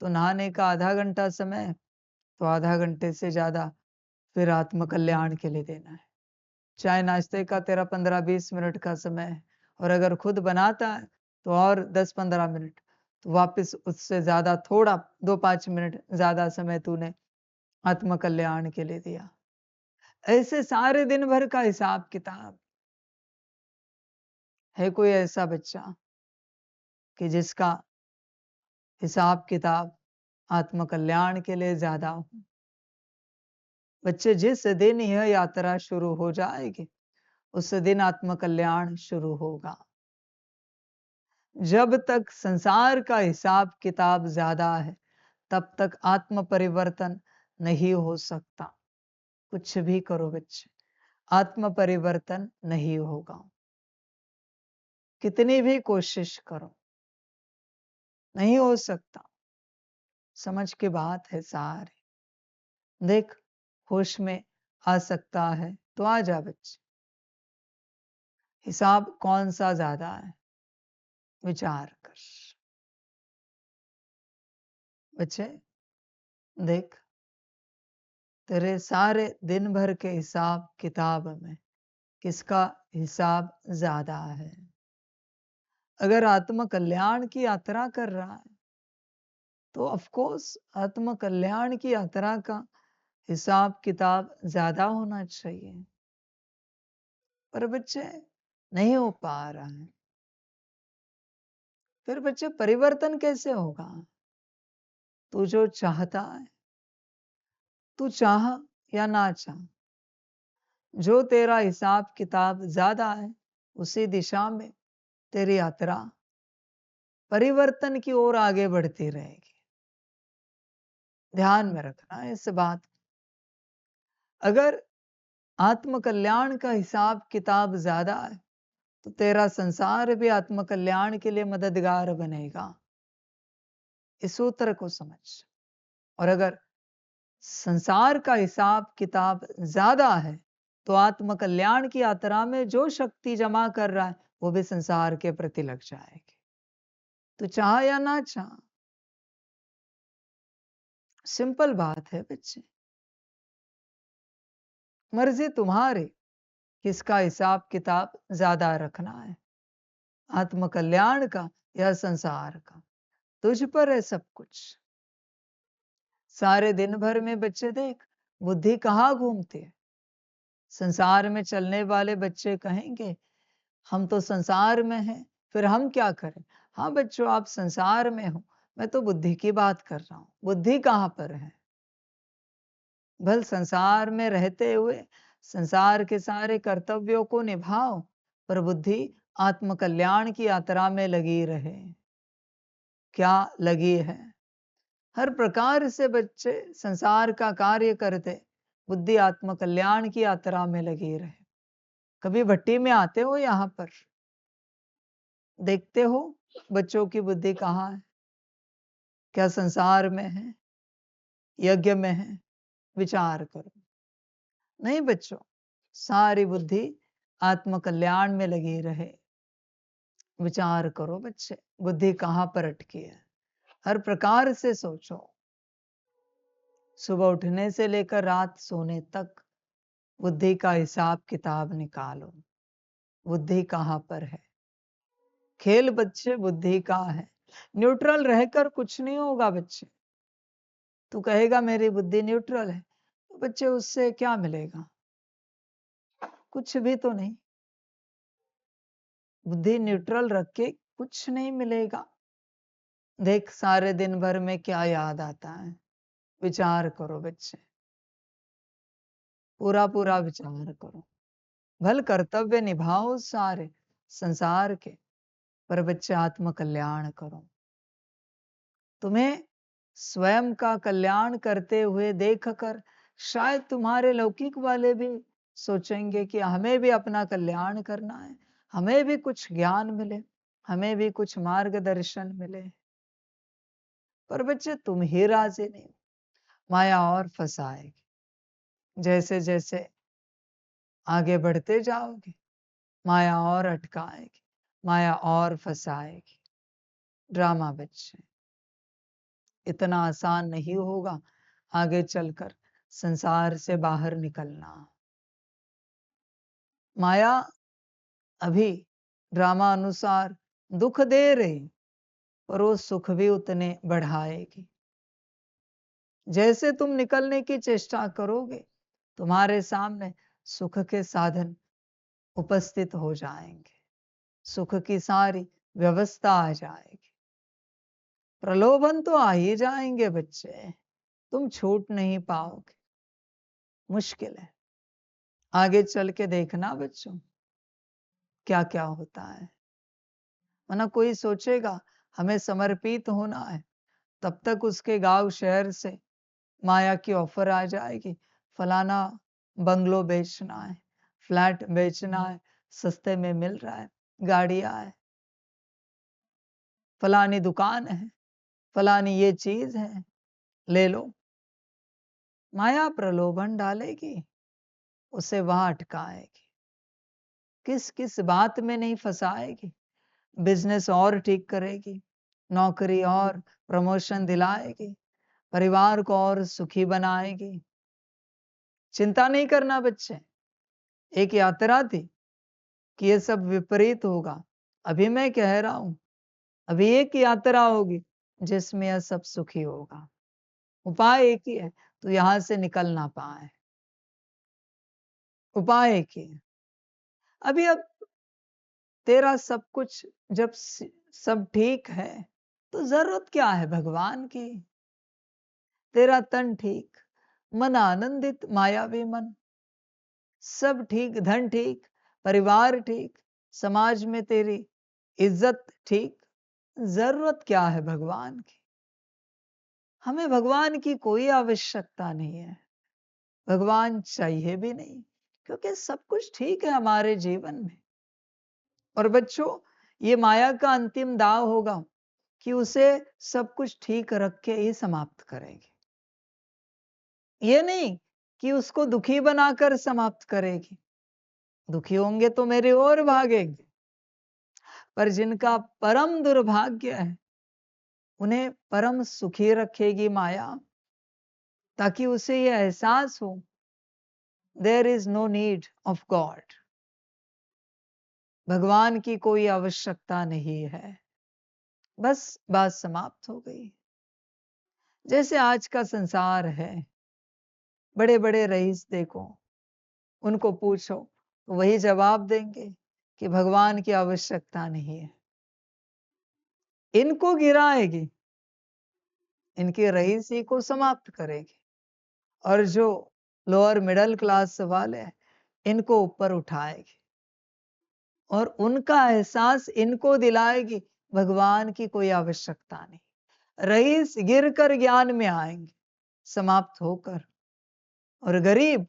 तो नहाने का आधा घंटा समय, तो आधा घंटे से ज्यादा फिर आत्म कल्याण के लिए देना है। चाय नाश्ते का तेरा 15-20 मिनट का समय है, और अगर खुद बनाता है तो और 10-15 मिनट, तो वापस उससे ज्यादा थोड़ा 2-5 मिनट ज्यादा समय तूने आत्म कल्याण के लिए दिया। ऐसे सारे दिन भर का हिसाब किताब। है कोई ऐसा बच्चा कि जिसका हिसाब किताब आत्म कल्याण के लिए ज्यादा हो? बच्चे, जिस दिन यह यात्रा शुरू हो जाएगी उस दिन आत्म कल्याण शुरू होगा। जब तक संसार का हिसाब किताब ज्यादा है तब तक आत्म परिवर्तन नहीं हो सकता। कुछ भी करो बच्चे, आत्म परिवर्तन नहीं होगा। कितनी भी कोशिश करो, नहीं हो सकता। समझ की बात है सारी। देख, होश में आ सकता है तो आ जा बच्चे। हिसाब कौन सा ज्यादा है, विचार कर बच्चे। देख, तेरे सारे दिन भर के हिसाब किताब में किसका हिसाब ज्यादा है? अगर आत्म कल्याण की यात्रा कर रहा है तो ऑफ कोर्स आत्म कल्याण की यात्रा का हिसाब किताब ज्यादा होना चाहिए। पर बच्चे, नहीं हो पा रहा है। फिर बच्चे, परिवर्तन कैसे होगा? तू जो चाहता है, तू चाह या ना चाह, जो तेरा हिसाब किताब ज्यादा है उसी दिशा में तेरी यात्रा परिवर्तन की ओर आगे बढ़ती रहेगी। ध्यान में रखना है इस बात। अगर आत्म कल्याण का हिसाब किताब ज्यादा है तो तेरा संसार भी आत्म कल्याण के लिए मददगार बनेगा। इस सूत्र को समझ। और अगर संसार का हिसाब किताब ज्यादा है तो आत्म कल्याण की यात्रा में जो शक्ति जमा कर रहा है वो भी संसार के प्रति लग जाएगी। तो चाह या ना चाह, सिंपल बात है बच्चे, मर्जी तुम्हारी किसका हिसाब किताब ज्यादा रखना है, आत्म कल्याण का या संसार का। तुझ पर है सब कुछ। सारे दिन भर में बच्चे देख बुद्धि कहाँ घूमती है। संसार में चलने वाले बच्चे कहेंगे हम तो संसार में हैं, फिर हम क्या करें। हाँ बच्चों, आप संसार में हो, मैं तो बुद्धि की बात कर रहा हूं। बुद्धि कहाँ पर है। भल संसार में रहते हुए संसार के सारे कर्तव्यों को निभाओ, पर बुद्धि आत्म कल्याण की यात्रा में लगी रहे। क्या लगी है। हर प्रकार से बच्चे संसार का कार्य करते, बुद्धि आत्म कल्याण की यात्रा में लगी रहे। कभी भट्टी में आते हो, यहां पर देखते हो बच्चों की बुद्धि कहाँ है। क्या संसार में है, यज्ञ में है। विचार करो। नहीं बच्चों, सारी बुद्धि आत्म कल्याण में लगी रहे। विचार करो बच्चे, बुद्धि कहाँ पर अटकी है। हर प्रकार से सोचो। सुबह उठने से लेकर रात सोने तक बुद्धि का हिसाब किताब निकालो। बुद्धि कहाँ पर है। खेल बच्चे बुद्धि का है। न्यूट्रल रहकर कुछ नहीं होगा बच्चे। तू कहेगा मेरी बुद्धि न्यूट्रल है, तो बच्चे उससे क्या मिलेगा। कुछ भी तो नहीं। बुद्धि न्यूट्रल रख के कुछ नहीं मिलेगा। देख सारे दिन भर में क्या याद आता है। विचार करो बच्चे, पूरा पूरा विचार करो। भल कर्तव्य निभाओ सारे संसार के, पर बच्चे आत्म कल्याण करो। तुम्हें स्वयं का कल्याण करते हुए देखकर शायद तुम्हारे लौकिक वाले भी सोचेंगे कि हमें भी अपना कल्याण करना है, हमें भी कुछ ज्ञान मिले, हमें भी कुछ मार्गदर्शन मिले। पर बच्चे तुम ही राजी नहीं, माया और फंसाएगी। जैसे जैसे आगे बढ़ते जाओगे माया और अटकाएगी, माया और फंसाएगी। ड्रामा बच्चे, इतना आसान नहीं होगा आगे चलकर संसार से बाहर निकलना। माया अभी ड्रामा अनुसार दुख दे रही, पर वो सुख भी उतने बढ़ाएगी। जैसे तुम निकलने की चेष्टा करोगे तुम्हारे सामने सुख के साधन उपस्थित हो जाएंगे। सुख की सारी व्यवस्था आ जाएगी। प्रलोभन तो आ ही जाएंगे बच्चे, तुम छूट नहीं पाओगे। मुश्किल है। आगे चल के देखना बच्चों क्या क्या होता है। वरना कोई सोचेगा हमें समर्पित होना है, तब तक उसके गांव शहर से माया की ऑफर आ जाएगी। फलाना बंगलो बेचना है, फ्लैट बेचना है, सस्ते में मिल रहा है, गाड़ियां है, फलानी दुकान है, फलानी ये चीज है, ले लो। माया प्रलोभन डालेगी, उसे वहां अटकाएगी। किस किस बात में नहीं फंसाएगी। बिजनेस और ठीक करेगी, नौकरी और प्रमोशन दिलाएगी, परिवार को और सुखी बनाएगी। चिंता नहीं करना बच्चे। एक यात्रा थी कि ये सब विपरीत होगा। अभी मैं कह रहा हूं, अभी एक यात्रा होगी जिसमें यह सब सुखी होगा। उपाय एक ही है, तो यहां से निकल ना पाए। उपाय एक ही है। अभी अब तेरा सब कुछ जब सब ठीक है तो जरूरत क्या है भगवान की। तेरा तन ठीक, मन आनंदित, मायावी मन, सब ठीक, धन ठीक, परिवार ठीक, समाज में तेरी इज्जत ठीक, जरूरत क्या है भगवान की? हमें भगवान की कोई आवश्यकता नहीं है, भगवान चाहिए भी नहीं, क्योंकि सब कुछ ठीक है हमारे जीवन में। और बच्चों, ये माया का अंतिम दाव होगा कि उसे सब कुछ ठीक रख के ही समाप्त करेगी। ये नहीं कि उसको दुखी बनाकर समाप्त करेगी। दुखी होंगे तो मेरी ओर भागेंगे, पर जिनका परम दुर्भाग्य है उन्हें परम सुखी रखेगी माया, ताकि उसे यह एहसास हो there is no need of God, भगवान की कोई आवश्यकता नहीं है। बस बात समाप्त हो गई। जैसे आज का संसार है, बड़े बड़े रईस देखो, उनको पूछो तो वही जवाब देंगे कि भगवान की आवश्यकता नहीं है। इनको गिराएगी, इनके रईसी को समाप्त करेगी, और जो लोअर मिडिल क्लास वाले हैं इनको ऊपर उठाएगी, और उनका एहसास इनको दिलाएगी भगवान की कोई आवश्यकता नहीं। रईस गिरकर ज्ञान में आएंगे समाप्त होकर, और गरीब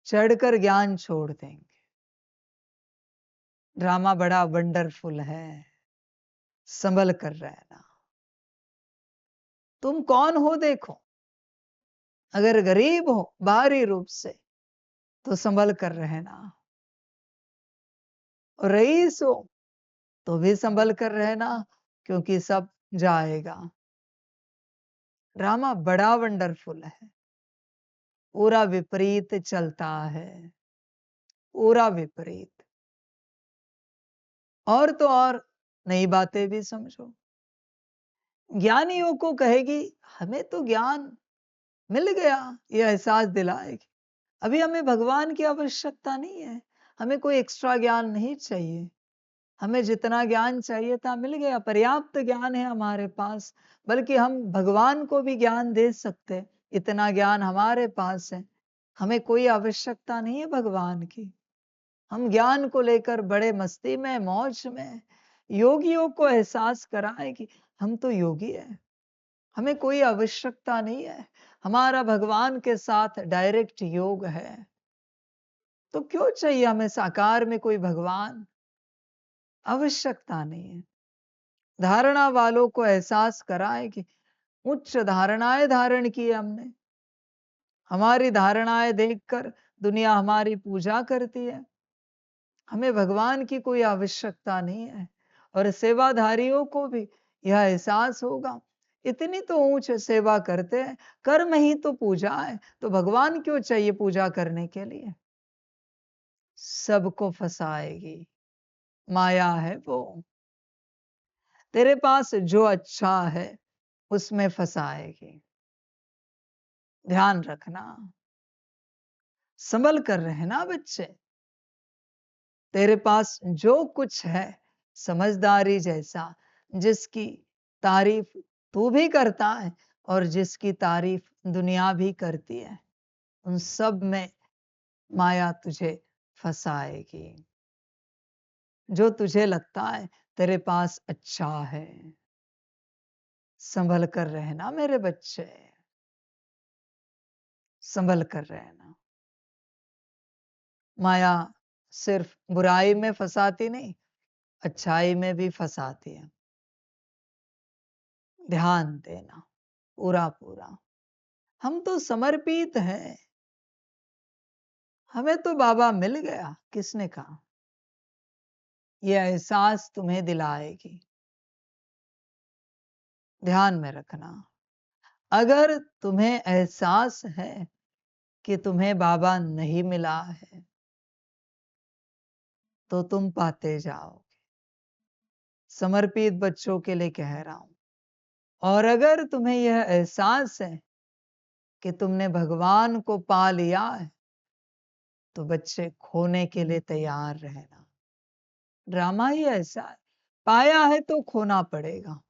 चढ़कर ज्ञान छोड़ देंगे। ड्रामा बड़ा वंडरफुल है, संभल कर रहना। तुम कौन हो देखो, अगर गरीब हो बाहरी रूप से तो संभल कर रहना, और रईस हो तो भी संभल कर रहना, क्योंकि सब जाएगा। ड्रामा बड़ा वंडरफुल है, पूरा विपरीत चलता है, पूरा विपरीत। और तो और नई बातें भी समझो। ज्ञानियों को कहेगी हमें तो ज्ञान मिल गया, ये एहसास दिलाएगी अभी हमें भगवान की आवश्यकता नहीं है, हमें कोई एक्स्ट्रा ज्ञान नहीं चाहिए, हमें जितना ज्ञान चाहिए था मिल गया, पर्याप्त ज्ञान है हमारे पास, बल्कि हम भगवान को भी ज्ञान दे सकते, इतना ज्ञान हमारे पास है, हमें कोई आवश्यकता नहीं है भगवान की। हम ज्ञान को लेकर बड़े मस्ती में मौज में। योगियों को एहसास कराएगी हम तो योगी हैं, हमें कोई आवश्यकता नहीं है, हमारा भगवान के साथ डायरेक्ट योग है, तो क्यों चाहिए हमें साकार में कोई भगवान? आवश्यकता नहीं है। धारणा वालों को एहसास कराए कि उच्च धारणाएं धारण की हमने, हमारी धारणाएं देखकर दुनिया हमारी पूजा करती है, हमें भगवान की कोई आवश्यकता नहीं है। और सेवाधारियों को भी यह एहसास होगा, इतनी तो ऊंच सेवा करते हैं, कर्म ही तो पूजा है, तो भगवान क्यों चाहिए पूजा करने के लिए? सबको फंसाएगी, माया है वो। तेरे पास जो अच्छा है उसमें फंसाएगी, ध्यान रखना, संभल कर रहना बच्चे। तेरे पास जो कुछ है समझदारी जैसा, जिसकी तारीफ तू भी करता है और जिसकी तारीफ दुनिया भी करती है, उन सब में माया तुझे फंसाएगी। जो तुझे लगता है तेरे पास अच्छा है, संभल कर रहना मेरे बच्चे, संभल कर रहना। माया सिर्फ बुराई में फंसाती नहीं, अच्छाई में भी फंसाती है। ध्यान देना पूरा पूरा। हम तो समर्पित हैं, हमें तो बाबा मिल गया, किसने कहा? यह एहसास तुम्हें दिलाएगी, ध्यान में रखना। अगर तुम्हें एहसास है कि तुम्हें बाबा नहीं मिला है तो तुम पाते जाओगे। समर्पित बच्चों के लिए कह रहा हूं। और अगर तुम्हें यह एहसास है कि तुमने भगवान को पा लिया है, तो बच्चे खोने के लिए तैयार रहना। ड्रामा ही ऐसा है, पाया है तो खोना पड़ेगा,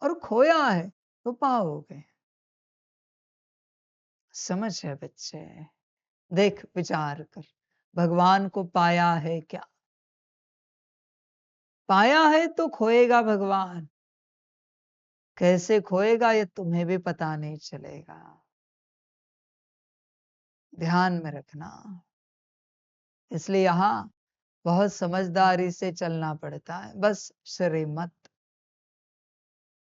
और खोया है तो पाओगे। समझ है बच्चे? देख विचार कर, भगवान को पाया है क्या? पाया है तो खोएगा भगवान, कैसे खोएगा ये तुम्हें भी पता नहीं चलेगा। ध्यान में रखना। इसलिए यहां बहुत समझदारी से चलना पड़ता है। बस श्रीमत,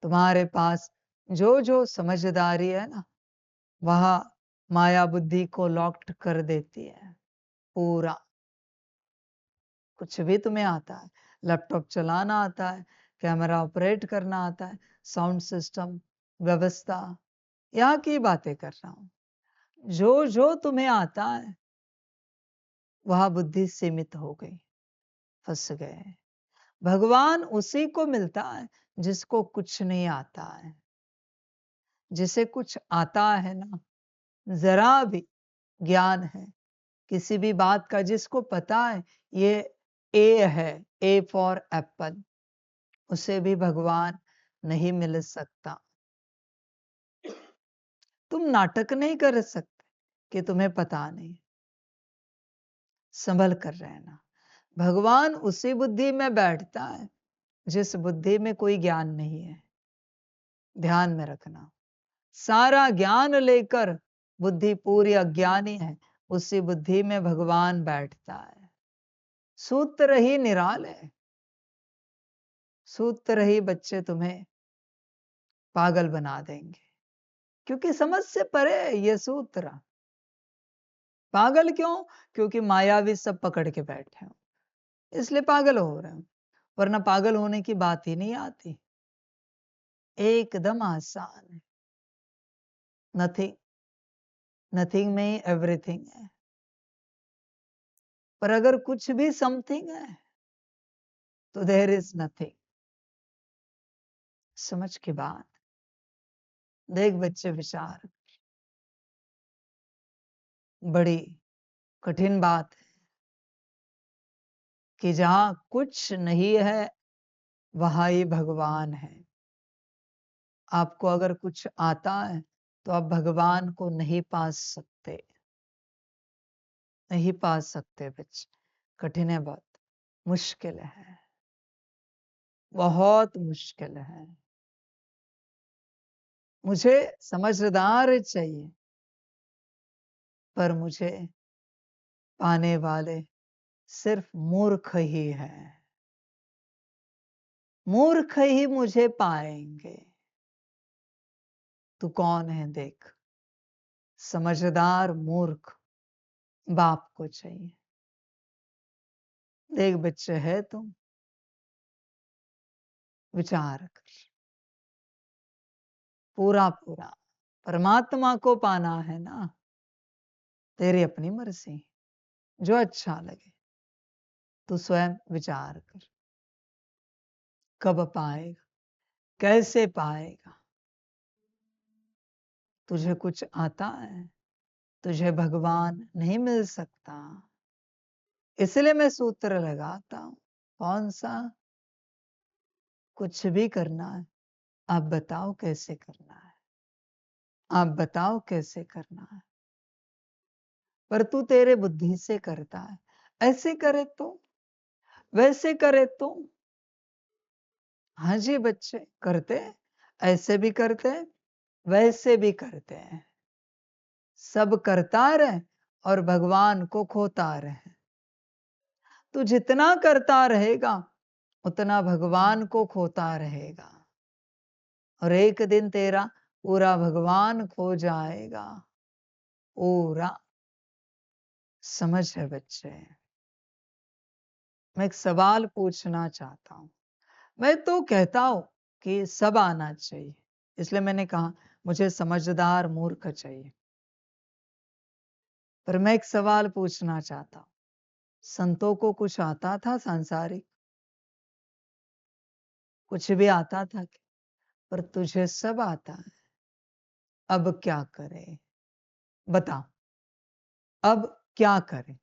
तुम्हारे पास जो जो समझदारी है ना, वह माया बुद्धि को लॉक्ड कर देती है पूरा। कुछ भी तुम्हें आता है, लैपटॉप चलाना आता है, कैमरा ऑपरेट करना आता है, साउंड सिस्टम व्यवस्था, यहाँ की बातें कर रहा हूं। जो जो तुम्हें आता है वह बुद्धि सीमित हो गई, फंस गए। भगवान उसी को मिलता है जिसको कुछ नहीं आता है। जिसे कुछ आता है ना, जरा भी ज्ञान है किसी भी बात का, जिसको पता है ये ए है, ए फॉर एप्पल, उसे भी भगवान नहीं मिल सकता। तुम नाटक नहीं कर सकते कि तुम्हें पता नहीं। संभल कर रहना। भगवान उसी बुद्धि में बैठता है जिस बुद्धि में कोई ज्ञान नहीं है। ध्यान में रखना। सारा ज्ञान लेकर बुद्धि पूरी अज्ञानी है, उसी बुद्धि में भगवान बैठता है। सूत्र ही निराले, सूत्र ही बच्चे तुम्हें पागल बना देंगे, क्योंकि समझ से परे है ये सूत्र। पागल क्यों? क्योंकि मायावी सब पकड़ के बैठे हो, इसलिए पागल हो रहे हो, वरना पागल होने की बात ही नहीं आती। एकदम आसान है। नथिंग, नथिंग में ही एवरीथिंग है। पर अगर कुछ भी समथिंग है तो देयर इज नथिंग। समझ की बात। देख बच्चे, विचार बड़ी कठिन बात है कि जहां कुछ नहीं है वहां ही भगवान है। आपको अगर कुछ आता है तो आप भगवान को नहीं पा सकते, नहीं पा सकते बच्चे। कठिन है, बहुत मुश्किल है, बहुत मुश्किल है। मुझे समझदार चाहिए, पर मुझे पाने वाले सिर्फ मूर्ख ही हैं। मूर्ख ही मुझे पाएंगे। तू कौन है देख। समझदार मूर्ख बाप को चाहिए। देख बच्चे है तुम, विचार कर। पूरा पूरा परमात्मा को पाना है ना, तेरी अपनी मर्जी, जो अच्छा लगे। तू स्वयं विचार कर, कब पाएगा, कैसे पाएगा। तुझे कुछ आता है, तुझे भगवान नहीं मिल सकता। इसलिए मैं सूत्र लगाता हूं। कौन सा? कुछ भी करना है, आप बताओ कैसे करना है, आप बताओ कैसे करना है। पर तू तेरे बुद्धि से करता है। ऐसे करे तो, वैसे करे तो। हाँ जी बच्चे, करते ऐसे भी करते हैं, वैसे भी करते हैं। सब करता रहे और भगवान को खोता रहे। तू जितना करता रहेगा उतना भगवान को खोता रहेगा, और एक दिन तेरा पूरा भगवान खो जाएगा। पूरा। समझ है बच्चे? मैं एक सवाल पूछना चाहता हूं। मैं तो कहता हूं कि सब आना चाहिए, इसलिए मैंने कहा मुझे समझदार मूर्ख चाहिए। पर मैं एक सवाल पूछना चाहता हूं। संतों को कुछ आता था सांसारिक? कुछ भी आता था क्या? पर तुझे सब आता है। अब क्या करे? बता, अब क्या करे?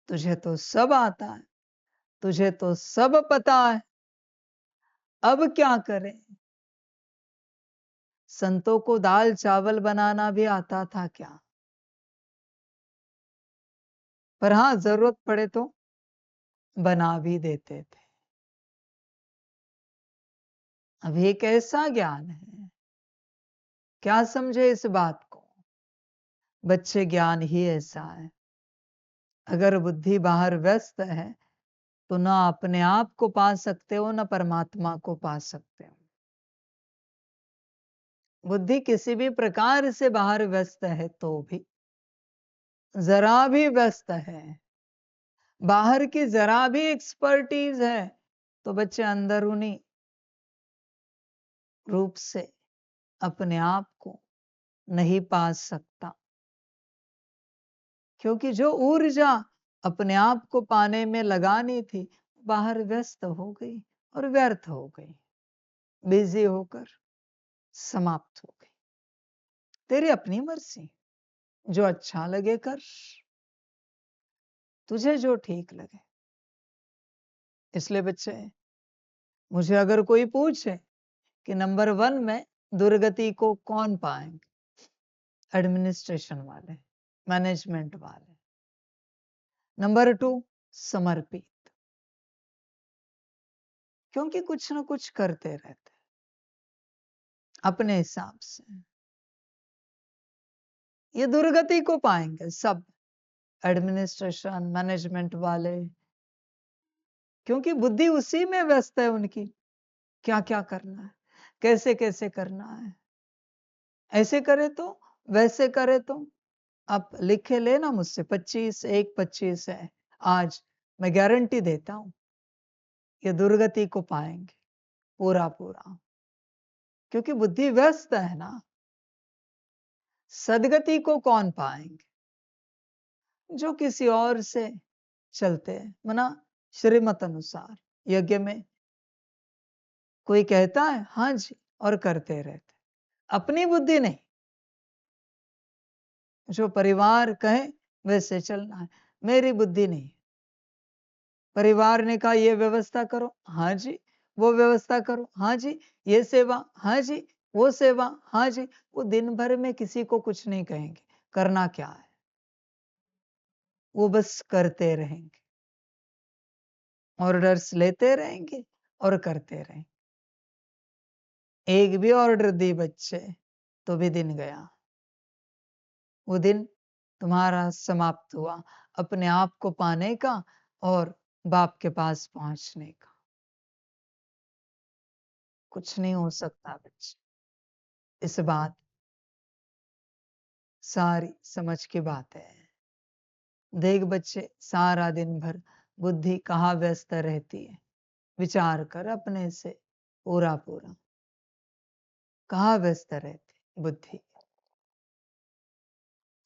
तुझे तो सब आता है, तुझे तो सब पता है, अब क्या करे? संतों को दाल चावल बनाना भी आता था क्या? पर हाँ, जरूरत पड़े तो बना भी देते थे। अब ये कैसा ज्ञान है? क्या समझे इस बात को? बच्चे, ज्ञान ही ऐसा है। अगर बुद्धि बाहर व्यस्त है तो ना अपने आप को पा सकते हो, ना परमात्मा को पा सकते हो। बुद्धि किसी भी प्रकार से बाहर व्यस्त है तो भी, जरा भी व्यस्त है, बाहर की जरा भी एक्सपर्टीज है, तो बच्चे अंदरूनी रूप से अपने आप को नहीं पा सकता। क्योंकि जो ऊर्जा अपने आप को पाने में लगानी थी, बाहर व्यस्त हो गई और व्यर्थ हो गई, बिजी होकर समाप्त हो गई। तेरी अपनी मर्जी, जो अच्छा लगे कर, तुझे जो ठीक लगे। इसलिए बच्चे, मुझे अगर कोई पूछे कि नंबर 1 में दुर्गति को कौन पाएंगे? एडमिनिस्ट्रेशन वाले, मैनेजमेंट वाले। नंबर 2 समर्पित, क्योंकि कुछ ना कुछ करते रहते अपने हिसाब से। ये दुर्गति को पाएंगे सब, एडमिनिस्ट्रेशन, मैनेजमेंट वाले, क्योंकि बुद्धि उसी में व्यस्त है उनकी। क्या क्या करना है, कैसे कैसे करना है, ऐसे करे तो, वैसे करे तो। आप लिखे लेना मुझसे, 25 है आज, मैं गारंटी देता हूं ये दुर्गति को पाएंगे पूरा पूरा, क्योंकि बुद्धि व्यस्त है ना। सदगति को कौन पाएंगे? जो किसी और से चलते हैं, मना श्रीमत अनुसार। यज्ञ में कोई कहता है हाँ जी और करते रहते, अपनी बुद्धि नहीं। जो परिवार कहे वैसे चलना है, मेरी बुद्धि नहीं। परिवार ने कहा ये व्यवस्था करो, हाँ जी। वो व्यवस्था करो, हाँ जी। ये सेवा, हाँ जी। वो सेवा, हाँ जी। वो दिन भर में किसी को कुछ नहीं कहेंगे, करना क्या है, वो बस करते रहेंगे, ऑर्डर्स लेते रहेंगे और करते रहेंगे। एक भी ऑर्डर दी बच्चे तो भी दिन गया, वो दिन तुम्हारा समाप्त हुआ अपने आप को पाने का और बाप के पास पहुंचने का। कुछ नहीं हो सकता बच्चे। इस बात सारी समझ की बात है। देख बच्चे, सारा दिन भर बुद्धि कहाँ व्यस्त रहती है, विचार कर अपने से पूरा पूरा। कहाँ व्यस्त रहती बुद्धि,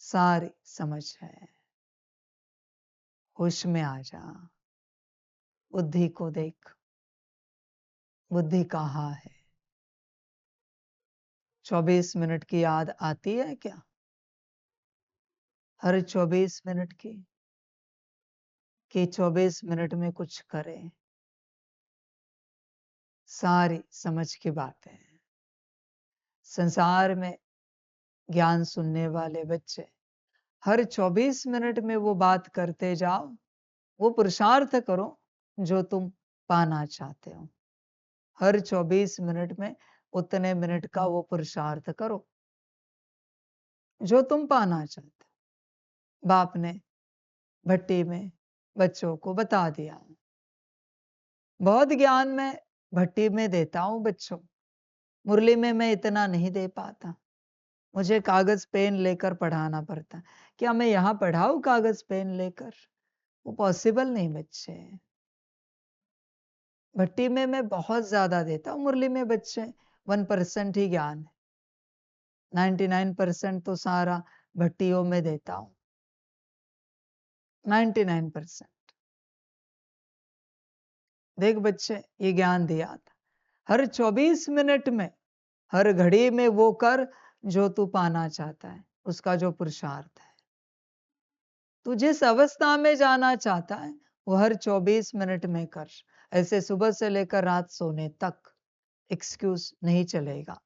सारी समझ है। होश में आ जा, बुद्धि को देख, बुद्धि कहाँ है। 24 मिनट की याद आती है क्या? हर 24 मिनट की, कि 24 मिनट में कुछ करें। सारी समझ की बात है। संसार में ज्ञान सुनने वाले बच्चे हर 24 मिनट में वो बात करते जाओ, वो पुरुषार्थ करो जो तुम पाना चाहते हो। हर 24 मिनट में उतने मिनट का वो पुरुषार्थ करो जो तुम पाना चाहते हो। बाप ने भट्टी में बच्चों को बता दिया। बहुत ज्ञान मैं भट्टी में देता हूं बच्चों, मुरली में मैं इतना नहीं दे पाता। मुझे कागज पेन लेकर पढ़ाना पड़ता। क्या मैं यहाँ पढ़ाऊं कागज पेन लेकर? वो पॉसिबल नहीं बच्चे। भट्टी में मैं बहुत ज्यादा देता हूँ, मुरली में बच्चे 1% ही ज्ञान है, 99% तो सारा भट्टियों में देता हूँ। 99%। देख बच्चे, ये ज्ञान दिया था, हर 24 मिनट में, हर घड़ी में वो कर जो तू पाना चाहता है, उसका जो पुरुषार्थ है। तू जिस अवस्था में जाना चाहता है वो हर 24 मिनट में कर। ऐसे सुबह से लेकर रात सोने तक एक्सक्यूज नहीं चलेगा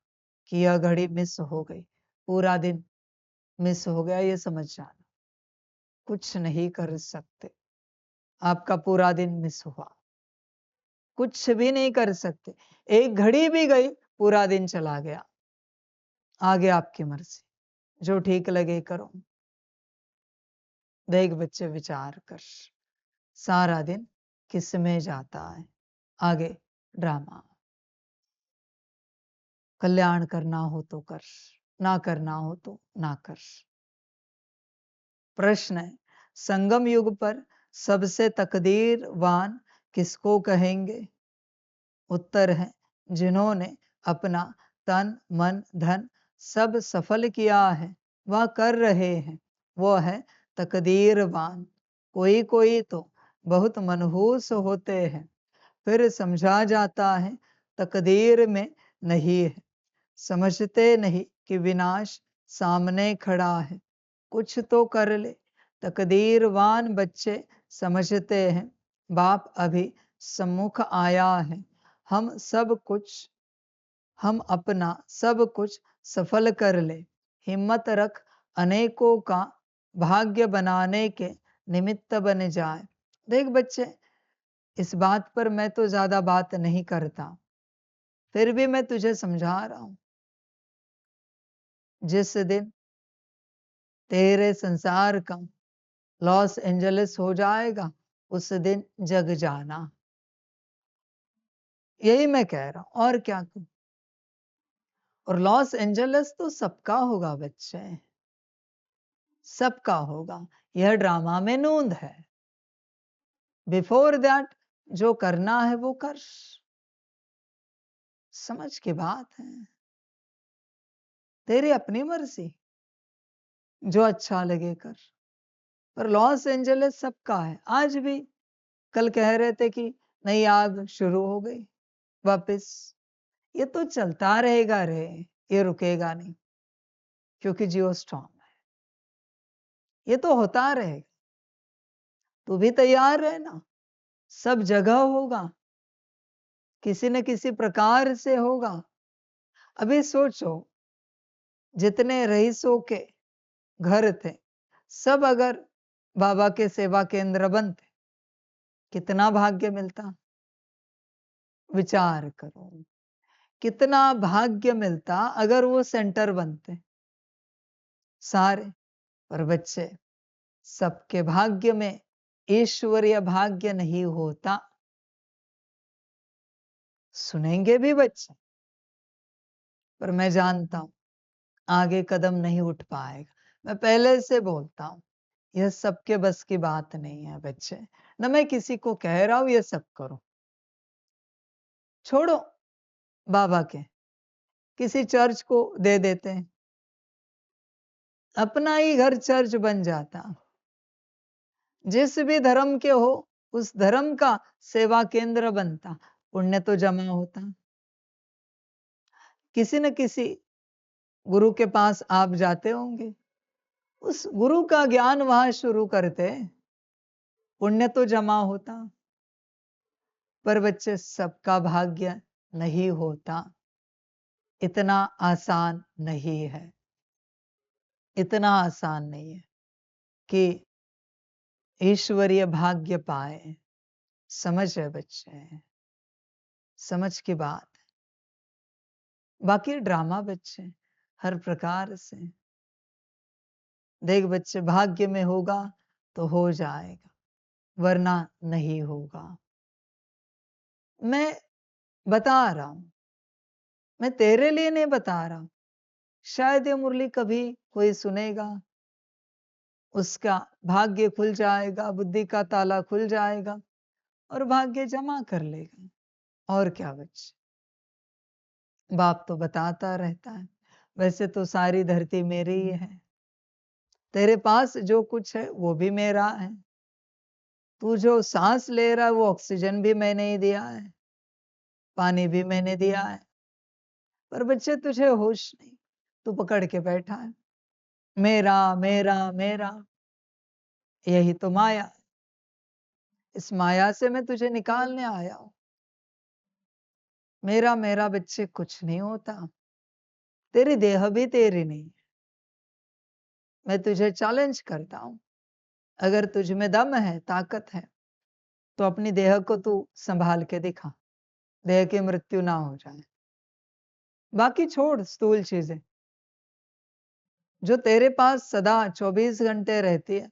कि यह घड़ी मिस हो गई, पूरा दिन मिस हो गया, ये समझ जाना। कुछ नहीं कर सकते, आपका पूरा दिन मिस हुआ। कुछ भी नहीं कर सकते। एक घड़ी भी गई, पूरा दिन चला गया। आगे आपकी मर्जी, जो ठीक लगे करो। देख बच्चे, विचार कर, सारा दिन किस में जाता है। आगे ड्रामा। कल्याण करना हो तो कर, ना करना हो तो ना कर। प्रश्न है, संगम युग पर सबसे तकदीरवान किसको कहेंगे? उत्तर है, जिन्होंने अपना तन मन धन सब सफल किया है, वह कर रहे हैं, वो है तकदीरवान। कोई कोई तो बहुत मनहूस होते हैं, फिर समझा जाता है तकदीर में नहीं है। समझते नहीं कि विनाश सामने खड़ा है, कुछ तो कर ले। तकदीरवान बच्चे समझते हैं, बाप अभी सम्मुख आया है। हम अपना सब कुछ सफल कर ले। हिम्मत रख, अनेकों का भाग्य बनाने के निमित्त बन जाए। देख बच्चे, इस बात पर मैं तो ज्यादा बात नहीं करता, फिर भी मैं तुझे समझा रहा हूं। जिस दिन तेरे संसार का लॉस एंजलिस हो जाएगा, उस दिन जग जाना। यही मैं कह रहा हूं, और क्या कहूं। और लॉस एंजलिस तो सबका होगा बच्चे, सबका होगा। यह ड्रामा में नूंद है। बिफोर दैट जो करना है वो कर। समझ की बात है, तेरी अपनी मर्जी, जो अच्छा लगे कर। पर लॉस एंजलिस सबका है। आज भी कल कह रहे थे कि नई आग शुरू हो गई वापस। ये तो चलता रहेगा रे, ये रुकेगा नहीं, क्योंकि जियो स्ट्रॉन्ग है। ये तो होता रहेगा, तू भी तैयार रहना। सब जगह होगा, किसी न किसी प्रकार से होगा। अभी सोचो, जितने रईसों के घर थे, सब अगर बाबा के सेवा केंद्र बनते, कितना भाग्य मिलता। विचार करो, कितना भाग्य मिलता अगर वो सेंटर बनते सारे। पर बच्चे, सबके भाग्य में ईश्वरीय भाग्य नहीं होता। सुनेंगे भी बच्चे, पर मैं जानता हूं आगे कदम नहीं उठ पाएगा। मैं पहले से बोलता हूं, यह सबके बस की बात नहीं है बच्चे। न मैं किसी को कह रहा हूं ये सब करो, छोड़ो बाबा के, किसी चर्च को दे देते हैं, अपना ही घर चर्च बन जाता। जिस भी धर्म के हो, उस धर्म का सेवा केंद्र बनता, पुण्य तो जमा होता। किसी न किसी गुरु के पास आप जाते होंगे, उस गुरु का ज्ञान वहां शुरू करते, पुण्य तो जमा होता। पर बच्चे, सबका भाग्य नहीं होता। इतना आसान नहीं है, इतना आसान नहीं है कि ईश्वरीय भाग्य पाए। समझ है बच्चे, समझ की बात। बाकी ड्रामा बच्चे हर प्रकार से। देख बच्चे, भाग्य में होगा तो हो जाएगा, वरना नहीं होगा। मैं बता रहा हूं, मैं तेरे लिए नहीं बता रहा हूं। शायद ये मुरली कभी कोई सुनेगा, उसका भाग्य खुल जाएगा, बुद्धि का ताला खुल जाएगा और भाग्य जमा कर लेगा। और क्या बच्चे, बाप तो बताता रहता है, वैसे तो सारी धरती मेरी ही है, तेरे पास जो कुछ है वो भी मेरा है। तू जो सांस ले रहा है वो ऑक्सीजन भी मैंने ही दिया है, पानी भी मैंने दिया है। पर बच्चे, तुझे होश नहीं, तू पकड़ के बैठा है, मेरा मेरा मेरा। यही तो माया है। इस माया से मैं तुझे निकालने आया हूं। मेरा मेरा बच्चे कुछ नहीं होता, तेरी देह भी तेरी नहीं। मैं तुझे चैलेंज करता हूं, अगर तुझ में दम है, ताकत है, तो अपनी देह को तू संभाल के दिखा, देह की मृत्यु ना हो जाए। बाकी छोड़ स्थूल चीजें, जो तेरे पास सदा 24 घंटे रहती है,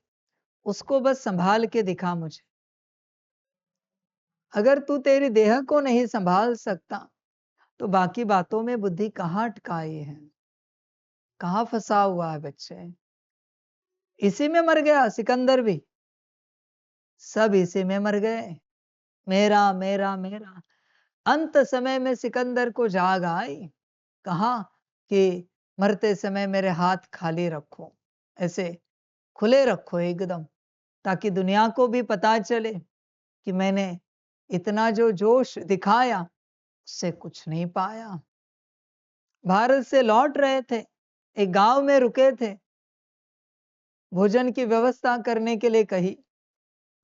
उसको बस संभाल के दिखा मुझे। अगर तू तेरी देह को नहीं संभाल सकता, तो बाकी बातों में बुद्धि कहाँ अटकाई है, कहाँ फंसा हुआ है बच्चे? इसी में मर गया सिकंदर भी, सब इसी में मर गए। मेरा मेरा मेरा। अंत समय में सिकंदर को जाग आई, कहा कि मरते समय मेरे हाथ खाली रखो, ऐसे खुले रखो एकदम, ताकि दुनिया को भी पता चले कि मैंने इतना जो जोश दिखाया उससे कुछ नहीं पाया। भारत से लौट रहे थे, एक गांव में रुके थे, भोजन की व्यवस्था करने के लिए कही,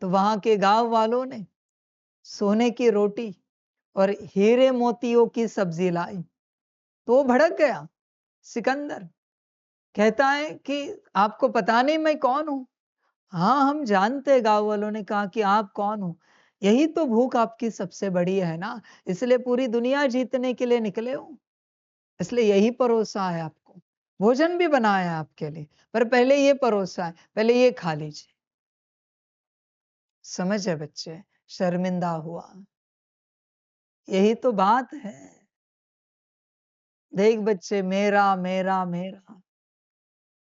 तो वहां के गांव वालों ने सोने की रोटी और हीरे मोतियों की सब्जी लाई। तो वो भड़क गया सिकंदर, कहता है कि आपको पता नहीं मैं कौन हूं? हाँ हम जानते। गांव वालों ने कहा कि आप कौन हो? यही तो भूख आपकी सबसे बड़ी है ना, इसलिए पूरी दुनिया जीतने के लिए निकले हो, इसलिए यही परोसा है आपको, भोजन भी बनाया है आपके लिए, पर पहले ये परोसा है, पहले ये खा लीजिए। समझ है बच्चे? शर्मिंदा हुआ। यही तो बात है। देख बच्चे, मेरा मेरा मेरा,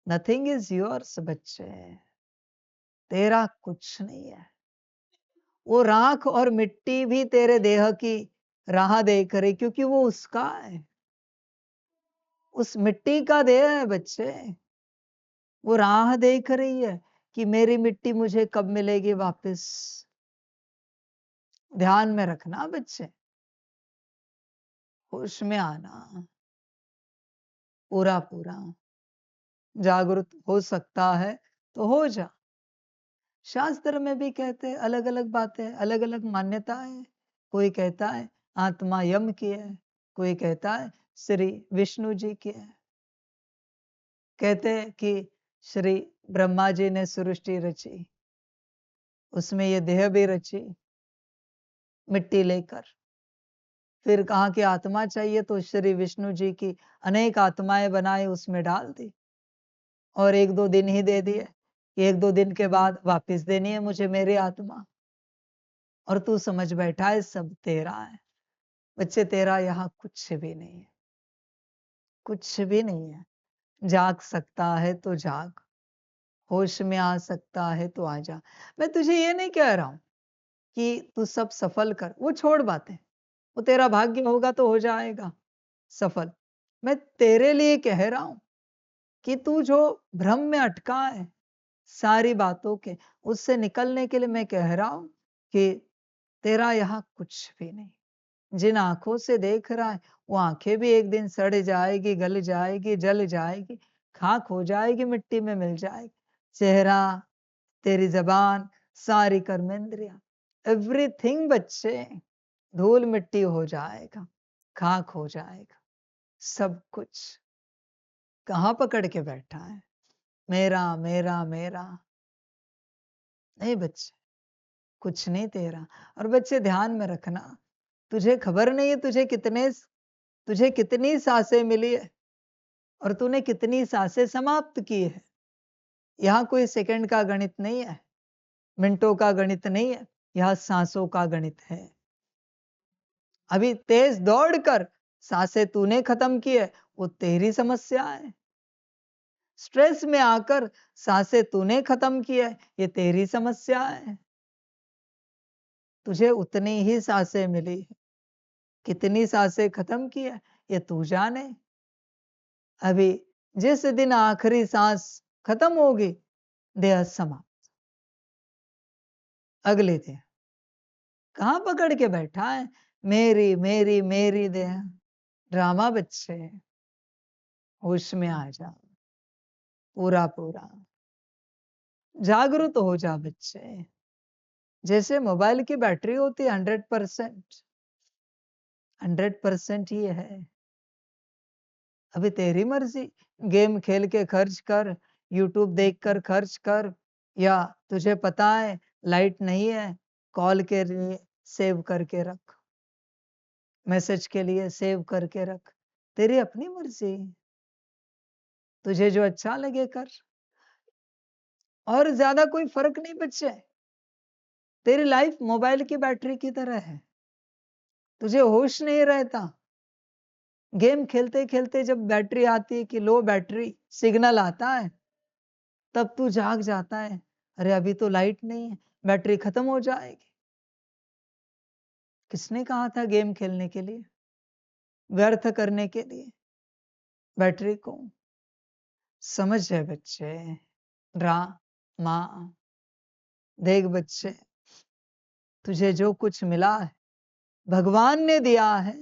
नथिंग इज योर्स बच्चे, तेरा कुछ नहीं है। वो राख और मिट्टी भी तेरे देह की राह देख रही, क्योंकि वो उसका है, उस मिट्टी का देह है बच्चे। वो राह देख रही है कि मेरी मिट्टी मुझे कब मिलेगी वापस। ध्यान में रखना बच्चे, होश में आना, पूरा पूरा जागरूक हो सकता है तो हो जा। शास्त्र में भी कहते हैं अलग अलग बातें, अलग अलग मान्यताएं। कोई कहता है आत्मा यम की है, कोई कहता है श्री विष्णु जी की है। कहते हैं कि श्री ब्रह्मा जी ने सृष्टि रची, उसमें ये देह भी रची मिट्टी लेकर। फिर कहा कि आत्मा चाहिए, तो श्री विष्णु जी की अनेक आत्माएं बनाई, उसमें डाल दी, और 1-2 दिन ही दे दिए, 1-2 दिन के बाद वापस देनी है मुझे मेरी आत्मा। और तू समझ बैठा है सब तेरा है। बच्चे तेरा यहाँ कुछ भी नहीं है, कुछ भी नहीं है। जाग सकता है तो जाग, होश में आ सकता है तो आ जा। मैं तुझे ये नहीं कह रहा हूं कि तू सब सफल कर, वो छोड़ बातें, वो तेरा भाग्य होगा तो हो जाएगा सफल। मैं तेरे लिए कह रहा हूं कि तू जो भ्रम में अटका है सारी बातों के, उससे निकलने के लिए मैं कह रहा हूं कि तेरा यहाँ कुछ भी नहीं। जिन आंखों से देख रहा है, वो आंखें भी एक दिन सड़ जाएगी, गल जाएगी, जल जाएगी, खाक हो जाएगी, मिट्टी में मिल जाएगी। चेहरा, तेरी जबान, सारी कर्मेंद्रियां, एवरीथिंग बच्चे धूल मिट्टी हो जाएगा, खाक हो जाएगा, सब कुछ। कहाँ पकड़ के बैठा है मेरा मेरा मेरा? नहीं बच्चे, कुछ नहीं तेरा। और बच्चे ध्यान में रखना, तुझे खबर नहीं है तुझे कितनी सांसें मिली है और तूने कितनी सांसें समाप्त की है। यहाँ कोई सेकंड का गणित नहीं है, मिनटों का गणित नहीं है, यहाँ सांसों का गणित है। अभी तेज दौड़कर सांसें तूने खत्म की है, वो तेरी समस्या है। स्ट्रेस में आकर सांसें तूने खत्म की है, ये तेरी समस्या है। तुझे उतनी ही सांसें मिली है, कितनी सांसें खत्म की है ये तू जाने। अभी जिस दिन आखिरी सांस खत्म होगी, देह समाप्त। अगले दिन कहां पकड़ के बैठा है मेरी मेरी मेरी देह? ड्रामा बच्चे, होश में आ जा, पूरा पूरा जागरूक हो जा बच्चे। जैसे मोबाइल की बैटरी होती है 100%, 100% ही है। अभी तेरी मर्जी, गेम खेल के खर्च कर, यूट्यूब देख कर खर्च कर, या तुझे पता है लाइट नहीं है कॉल के लिए सेव करके रख, मैसेज के लिए सेव करके रख, तेरी अपनी मर्जी, तुझे जो अच्छा लगे कर। और ज्यादा कोई फर्क नहीं बच्चे, तेरी लाइफ मोबाइल की बैटरी की तरह है, तुझे होश नहीं रहता। गेम खेलते खेलते जब बैटरी आती है कि लो बैटरी सिग्नल आता है, तब तू जाग जाता है, अरे अभी तो लाइट नहीं है, बैटरी खत्म हो जाएगी। किसने कहा था गेम खेलने के लिए, व्यर्थ करने के लिए बैटरी को? समझ है बच्चे, माँ, देख बच्चे, तुझे जो कुछ मिला है भगवान ने दिया है।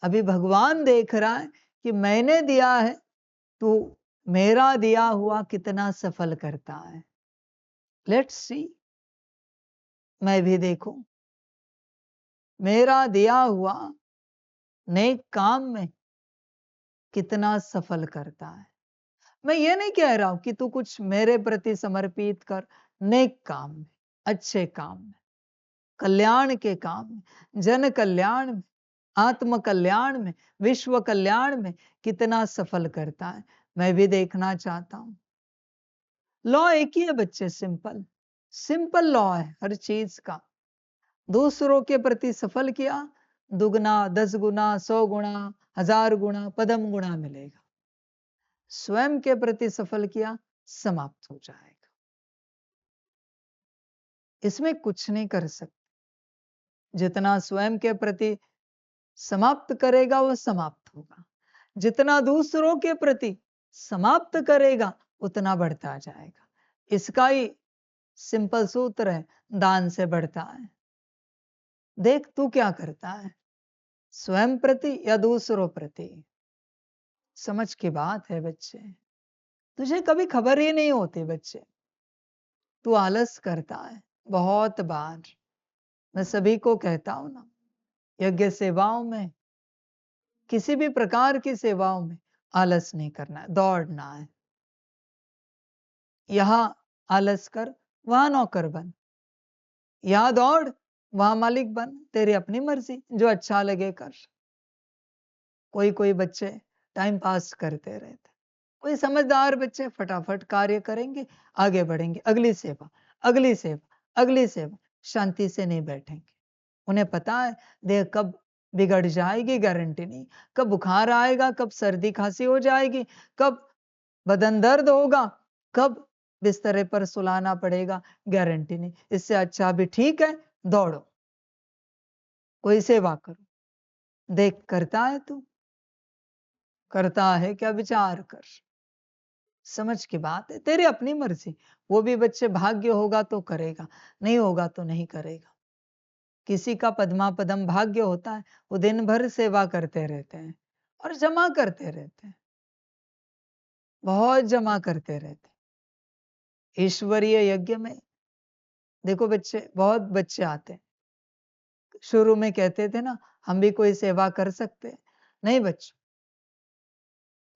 अभी भगवान देख रहा है कि मैंने दिया है, तू मेरा दिया हुआ कितना सफल करता है। लेट्स सी, मैं भी देखूं मेरा दिया हुआ नेक काम में कितना सफल करता है। मैं ये नहीं कह रहा हूं कि तू कुछ मेरे प्रति समर्पित कर, नेक काम में, अच्छे काम में, कल्याण के काम में, जन कल्याण में, आत्म कल्याण में, विश्व कल्याण में कितना सफल करता है, मैं भी देखना चाहता हूं। लॉ एक ही है बच्चे, सिंपल सिंपल लॉ है हर चीज का। दूसरों के प्रति सफल किया, दुगना, 10 गुना, 100 गुना, 1000 गुना, पदम गुना मिलेगा। स्वयं के प्रति सफल किया, समाप्त हो जाएगा। इसमें कुछ नहीं कर सकते। जितना स्वयं के प्रति समाप्त करेगा वो समाप्त होगा, जितना दूसरों के प्रति समाप्त करेगा उतना बढ़ता जाएगा। इसका ही सिंपल सूत्र है, दान से बढ़ता है। देख तू क्या करता है, स्वयं प्रति या दूसरों प्रति। समझ की बात है बच्चे, तुझे कभी खबर ही नहीं होती बच्चे, तू आलस करता है बहुत बार। मैं सभी को कहता हूं ना, यज्ञ सेवाओं में, किसी भी प्रकार की सेवाओं में आलस नहीं करना है, दौड़ना है। यहां आलस कर, वहां नौकर बन, यहां दौड़, वहां मालिक बन, तेरी अपनी मर्जी, जो अच्छा लगे कर। कोई कोई बच्चे टाइम पास करते रहते, कोई समझदार बच्चे फटाफट कार्य करेंगे, आगे बढ़ेंगे, अगली सेवा, अगली सेवा, अगली सेवा, शांति से नहीं बैठेंगे। उन्हें पता है देह कब बिगड़ जाएगी गारंटी नहीं, कब बुखार आएगा, कब सर्दी खांसी हो जाएगी, कब बदन दर्द होगा, कब बिस्तरे पर सुलाना पड़ेगा, गारंटी नहीं। इससे अच्छा भी ठीक है दौड़ो, कोई सेवा करो। देख करता है तू, करता है क्या, विचार कर। समझ की बात है, तेरी अपनी मर्जी। वो भी बच्चे भाग्य होगा तो करेगा, नहीं होगा तो नहीं करेगा। किसी का पद्मा पदम भाग्य होता है, वो दिन भर सेवा करते रहते हैं और जमा करते रहते हैं, बहुत जमा करते रहते हैं। ईश्वरीय यज्ञ में देखो बच्चे, बहुत बच्चे आते हैं, शुरू में कहते थे ना हम भी कोई सेवा कर सकते, नहीं बच्चों,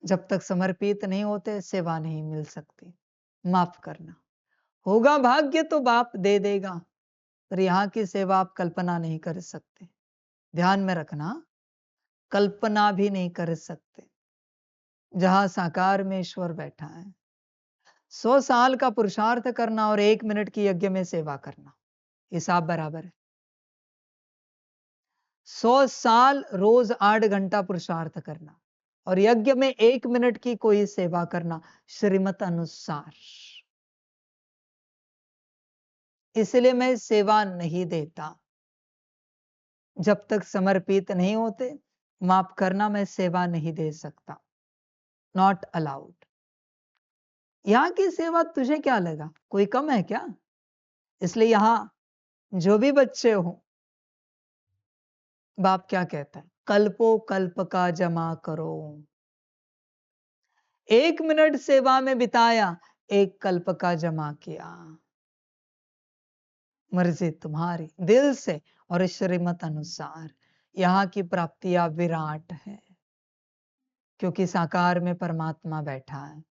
जब तक समर्पित नहीं होते सेवा नहीं मिल सकती। माफ करना, होगा भाग्य तो बाप दे देगा, पर यहाँ की सेवा आप कल्पना नहीं कर सकते। ध्यान में रखना, कल्पना भी नहीं कर सकते जहां साकार में ईश्वर बैठा है। 100 साल का पुरुषार्थ करना और 1 मिनट की यज्ञ में सेवा करना, हिसाब बराबर है। 100 साल रोज 8 घंटा पुरुषार्थ करना और यज्ञ में 1 मिनट की कोई सेवा करना, श्रीमत अनुसार। इसलिए मैं सेवा नहीं देता, जब तक समर्पित नहीं होते, माफ करना, मैं सेवा नहीं दे सकता, नॉट अलाउड। यहां की सेवा तुझे क्या लगा, कोई कम है क्या? इसलिए यहां जो भी बच्चे हो, बाप क्या कहता है, कल्पो कल्प का जमा करो। 1 मिनट सेवा में बिताया, 1 कल्प का जमा किया। मर्जी तुम्हारी, दिल से और श्रीमत अनुसार। यहाँ की प्राप्तियां विराट है, क्योंकि साकार में परमात्मा बैठा है,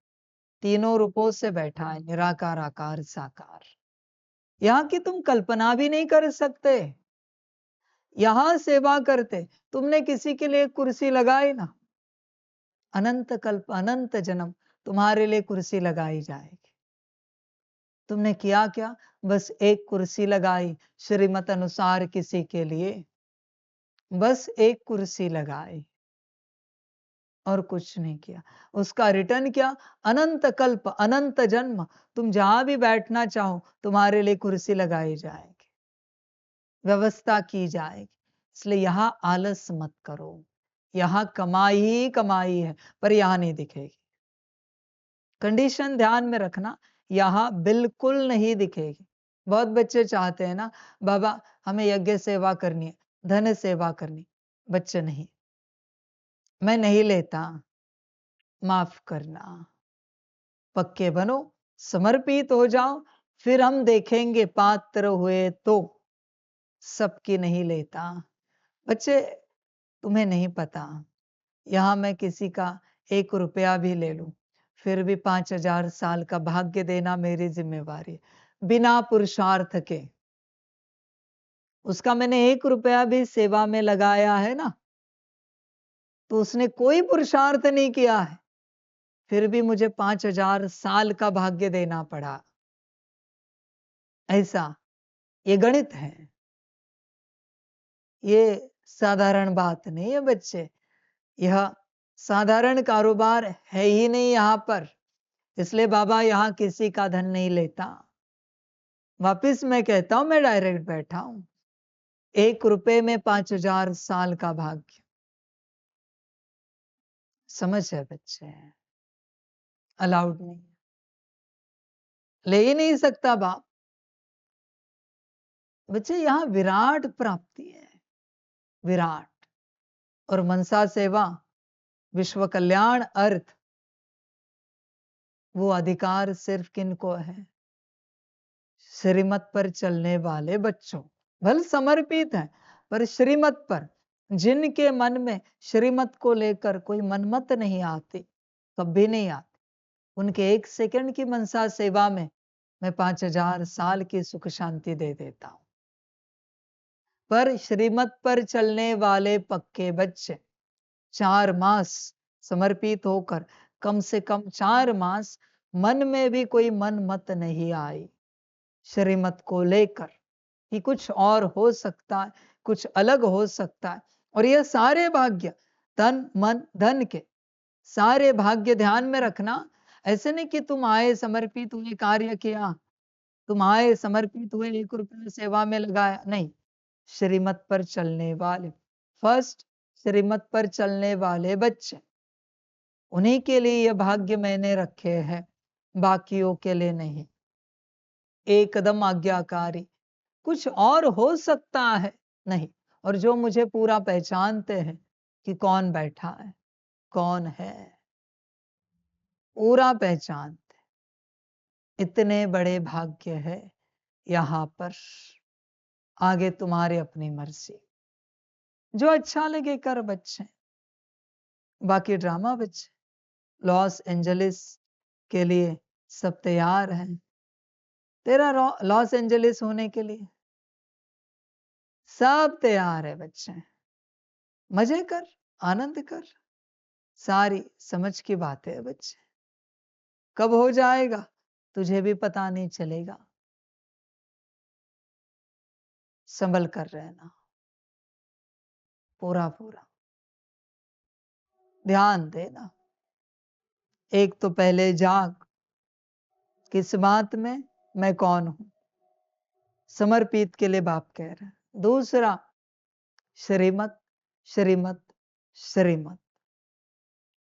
तीनों रूपों से बैठा है, निराकार आकार साकार। यहाँ की तुम कल्पना भी नहीं कर सकते। यहाँ सेवा करते, तुमने किसी के लिए कुर्सी लगाई ना, अनंत कल्प अनंत जन्म तुम्हारे लिए कुर्सी लगाई जाएगी। तुमने किया क्या? बस एक कुर्सी लगाई श्रीमत अनुसार किसी के लिए, बस एक कुर्सी लगाई और कुछ नहीं किया। उसका रिटर्न क्या? अनंत कल्प अनंत जन्म तुम जहां भी बैठना चाहो तुम्हारे लिए कुर्सी लगाई जाएगी, व्यवस्था की जाएगी। इसलिए यहां आलस मत करो। यहां कमाई ही कमाई है, पर यहां नहीं दिखेगी। कंडीशन ध्यान में रखना, यहां बिल्कुल नहीं दिखेगी। बहुत बच्चे चाहते हैं ना, बाबा हमें यज्ञ सेवा करनी है, धन सेवा करनी। बच्चे नहीं, मैं नहीं लेता, माफ करना। पक्के बनो, समर्पित हो जाओ, फिर हम देखेंगे पात्र हुए तो। सबकी नहीं लेता। बच्चे तुम्हें नहीं पता, यहां मैं किसी का 1 रुपया भी ले लूं, फिर भी 5,000 साल का भाग्य देना मेरी जिम्मेवारी है, बिना पुरुषार्थ के। उसका मैंने 1 रुपया भी सेवा में लगाया है ना, तो उसने कोई पुरुषार्थ नहीं किया है, फिर भी मुझे 5,000 साल का भाग्य देना पड़ा। ऐसा ये गणित है, ये साधारण बात नहीं है बच्चे। यह साधारण कारोबार है ही नहीं यहां पर। इसलिए बाबा यहां किसी का धन नहीं लेता। वापिस मैं कहता हूं, मैं डायरेक्ट बैठा हूं। 1 रुपए में 5,000 साल का भाग्य। समझ है बच्चे? अलाउड नहीं, ले ही नहीं सकता बाप। बच्चे यहां विराट प्राप्ति है, विराट। और मनसा सेवा, विश्व कल्याण, अर्थ, वो अधिकार सिर्फ किनको है? श्रीमत पर चलने वाले बच्चों। भले समर्पित है, पर श्रीमत पर, जिनके मन में श्रीमत को लेकर कोई मनमत नहीं आती, कभी नहीं आती, उनके 1 सेकंड की मनसा सेवा में मैं 5,000 साल की सुख शांति दे देता हूं। पर श्रीमत पर चलने वाले पक्के बच्चे 4 मास समर्पित होकर, कम से कम 4 मास मन में भी कोई मन मत नहीं आई श्रीमत को लेकर कि कुछ और हो सकता है, कुछ अलग हो सकता है। और ये सारे भाग्य, तन मन धन के सारे भाग्य ध्यान में रखना। ऐसे नहीं कि तुम आए समर्पित हुए, कार्य किया, तुम आए समर्पित हुए, 1 रुपया सेवा में लगाया, नहीं। श्रीमत पर चलने वाले, फर्स्ट श्रीमत पर चलने वाले बच्चे, उन्हीं के लिए ये भाग्य मैंने रखे हैं, बाकियों के लिए नहीं। एकदम आज्ञाकारी, कुछ और हो सकता है नहीं। और जो मुझे पूरा पहचानते हैं कि कौन बैठा है, कौन है, पूरा पहचानते, इतने बड़े भाग्य है यहां पर। आगे तुम्हारे अपनी मर्जी, जो अच्छा लगे कर बच्चे। बाकी ड्रामा बच्चे, लॉस एंजलिस के लिए सब तैयार हैं। तेरा लॉस एंजलिस होने के लिए सब तैयार है बच्चे। मजे कर, आनंद कर, सारी समझ की बातें है बच्चे। कब हो जाएगा तुझे भी पता नहीं चलेगा। संभल कर रहना, पूरा पूरा ध्यान देना। एक तो पहले जाग, किस बात में, मैं कौन हूं, समर्पित के लिए बाप कह रहा है। दूसरा, श्रीमत श्रीमत श्रीमत।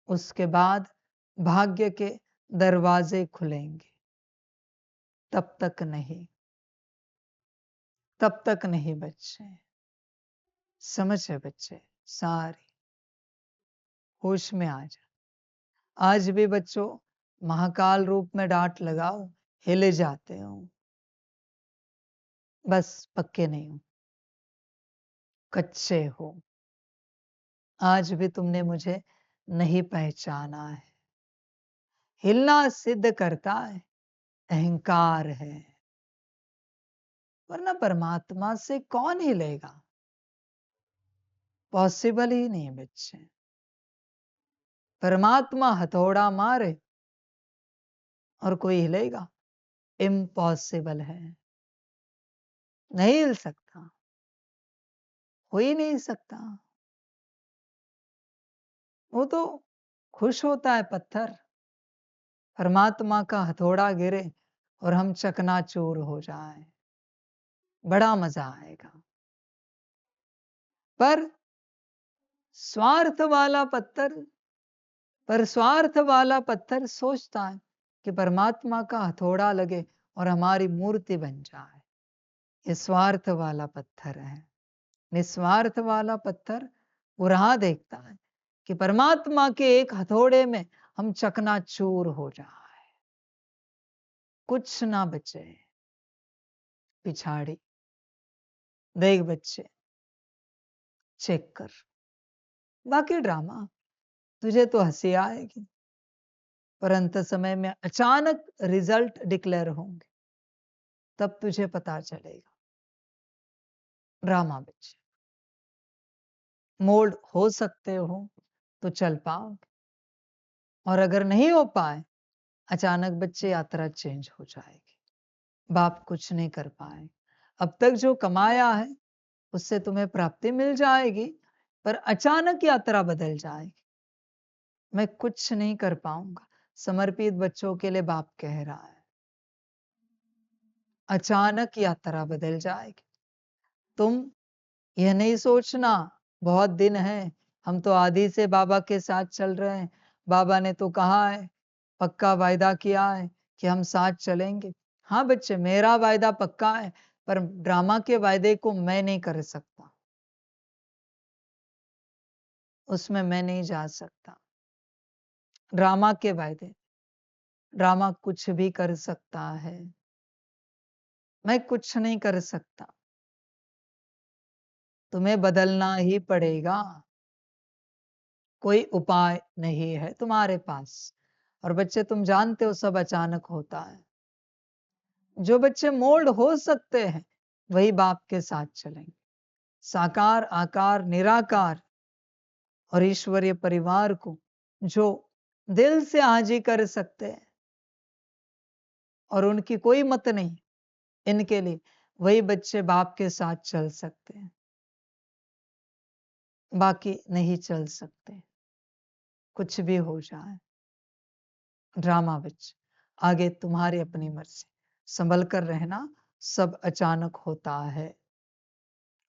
उसके बाद भाग्य के दरवाजे खुलेंगे, तब तक नहीं, तब तक नहीं बच्चे। समझे बच्चे? सारी होश में आ जा। आज भी बच्चों महाकाल रूप में डांट लगाओ, हिले जाते हो, बस पक्के नहीं हो, कच्चे हो। आज भी तुमने मुझे नहीं पहचाना है। हिलना सिद्ध करता है, अहंकार है। वरना परमात्मा से कौन हिलेगा? पॉसिबल ही नहीं बच्चे। परमात्मा हथौड़ा मारे और कोई हिलेगा? इम्पॉसिबल है, नहीं हिल सकता, हो ही नहीं सकता। वो तो खुश होता है पत्थर, परमात्मा का हथौड़ा गिरे और हम चकनाचूर हो जाएं, बड़ा मजा आएगा। पर स्वार्थ वाला पत्थर स्वार्थ वाला पत्थर सोचता है कि परमात्मा का हथौड़ा लगे और हमारी मूर्ति बन जाए। ये स्वार्थ वाला पत्थर है। निस्वार्थ वाला पत्थर वो राह देखता है कि परमात्मा के एक हथौड़े में हम चकनाचूर हो जाए, कुछ ना बचे पिछाड़ी। देख बच्चे, चेक कर, बाकी ड्रामा तुझे तो हंसी आएगी, पर अंत समय में अचानक रिजल्ट डिक्लेयर होंगे, तब तुझे पता चलेगा। ड्रामा बच्चे, मोल्ड हो सकते हो तो चल पाओगे, और अगर नहीं हो पाए, अचानक बच्चे यात्रा चेंज हो जाएगी। बाप कुछ नहीं कर पाए। अब तक जो कमाया है उससे तुम्हें प्राप्ति मिल जाएगी, पर अचानक यात्रा बदल जाएगी। मैं कुछ नहीं कर पाऊंगा, समर्पित बच्चों के लिए बाप कह रहा है। अचानक यात्रा बदल जाएगी। तुम यह नहीं सोचना बहुत दिन है, हम तो आदि से बाबा के साथ चल रहे हैं, बाबा ने तो कहा है, पक्का वायदा किया है कि हम साथ चलेंगे। हाँ बच्चे, मेरा वायदा पक्का है, पर ड्रामा के वायदे को मैं नहीं कर सकता, उसमें मैं नहीं जा सकता। ड्रामा के वायदे, ड्रामा कुछ भी कर सकता है, मैं कुछ नहीं कर सकता। तुम्हें बदलना ही पड़ेगा, कोई उपाय नहीं है तुम्हारे पास। और बच्चे तुम जानते हो सब अचानक होता है। जो बच्चे मोल्ड हो सकते हैं वही बाप के साथ चलेंगे। साकार, आकार, निराकार और ईश्वरीय परिवार को जो दिल से हाजी कर सकते हैं और उनकी कोई मत नहीं इनके लिए, वही बच्चे बाप के साथ चल सकते हैं, बाकी नहीं चल सकते, कुछ भी हो जाए। ड्रामा बच्चे, आगे तुम्हारी अपनी मर्जी, संभल कर रहना, सब अचानक होता है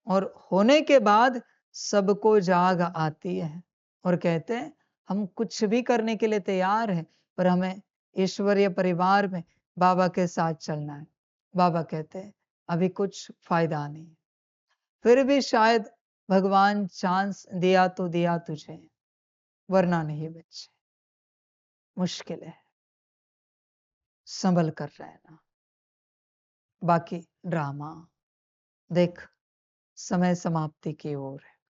और होने के बाद सबको जाग आती है और कहते हैं हम कुछ भी करने के लिए तैयार हैं, पर हमें ईश्वरीय परिवार में बाबा के साथ चलना है। बाबा कहते हैं अभी कुछ फायदा नहीं, फिर भी शायद भगवान चांस दिया तो दिया तुझे, वरना नहीं बच्चे, मुश्किल है, संभल कर रहना। बाकी ड्रामा देख, समय समाप्ति की ओर है।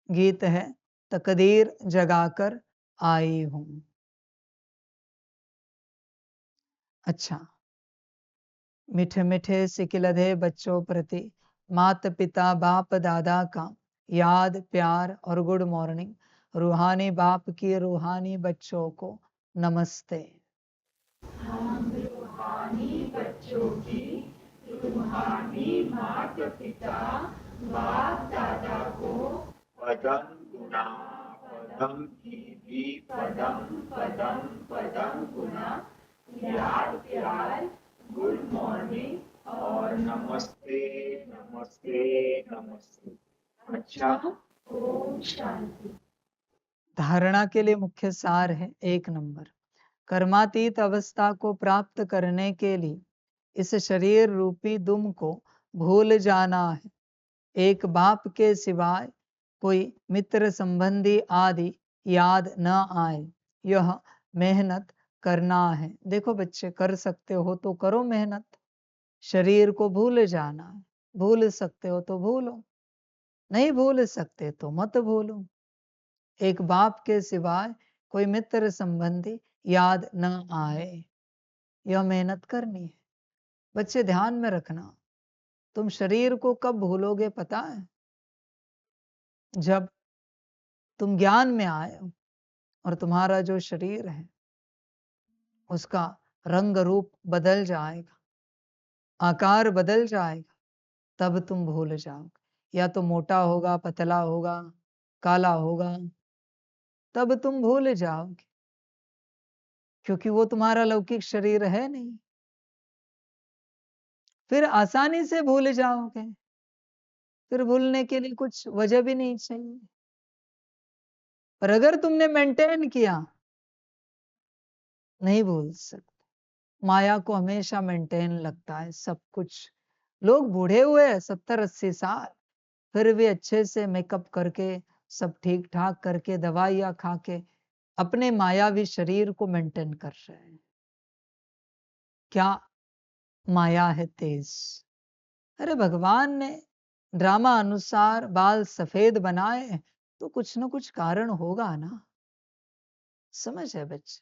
गीत है तकदीर जगाकर आई हूं। अच्छा, मीठे मीठे सिकिलधे बच्चों प्रति मात पिता बाप दादा का याद प्यार और गुड मॉर्निंग। रूहानी बाप की रूहानी बच्चों को नमस्ते। पदम गुना पदम की पदम पदम पदम गुना, याद प्यार, गुड मॉर्निंग और नमस्ते नमस्ते नमस्ते। अच्छा, ओम शांति। धारणा के लिए मुख्य सार है 1 नंबर, कर्मातीत अवस्था को प्राप्त करने के लिए इस शरीर रूपी दुम को भूल जाना है। एक बाप के सिवाय कोई मित्र संबंधी आदि याद न आए, यह मेहनत करना है। देखो बच्चे, कर सकते हो तो करो मेहनत, शरीर को भूल जाना है, भूल सकते हो तो भूलो, नहीं भूल सकते तो मत भूलो। एक बाप के सिवाय कोई मित्र संबंधी याद न आए, यह मेहनत करनी है। बच्चे ध्यान में रखना, तुम शरीर को कब भूलोगे पता है? जब तुम ज्ञान में आए हो और तुम्हारा जो शरीर है उसका रंग रूप बदल जाएगा, आकार बदल जाएगा, तब तुम भूल जाओगे। या तो मोटा होगा, पतला होगा, काला होगा, तब तुम भूल जाओगे, क्योंकि वो तुम्हारा लौकिक शरीर है नहीं। फिर आसानी से भूल जाओगे, फिर भूलने के लिए कुछ वजह भी नहीं चाहिए। पर अगर तुमने मेंटेन किया, नहीं भूल सकते। माया को हमेशा मेंटेन लगता है सब कुछ। लोग बूढ़े हुए 70-80 साल, फिर भी अच्छे से मेकअप करके, सब ठीक ठाक करके, दवाइयां खा के अपने मायावी शरीर को मेंटेन कर रहे हैं। क्या माया है तेज। अरे भगवान ने ड्रामा अनुसार बाल सफेद बनाए, तो कुछ ना कुछ कारण होगा ना। समझ है बच्चे?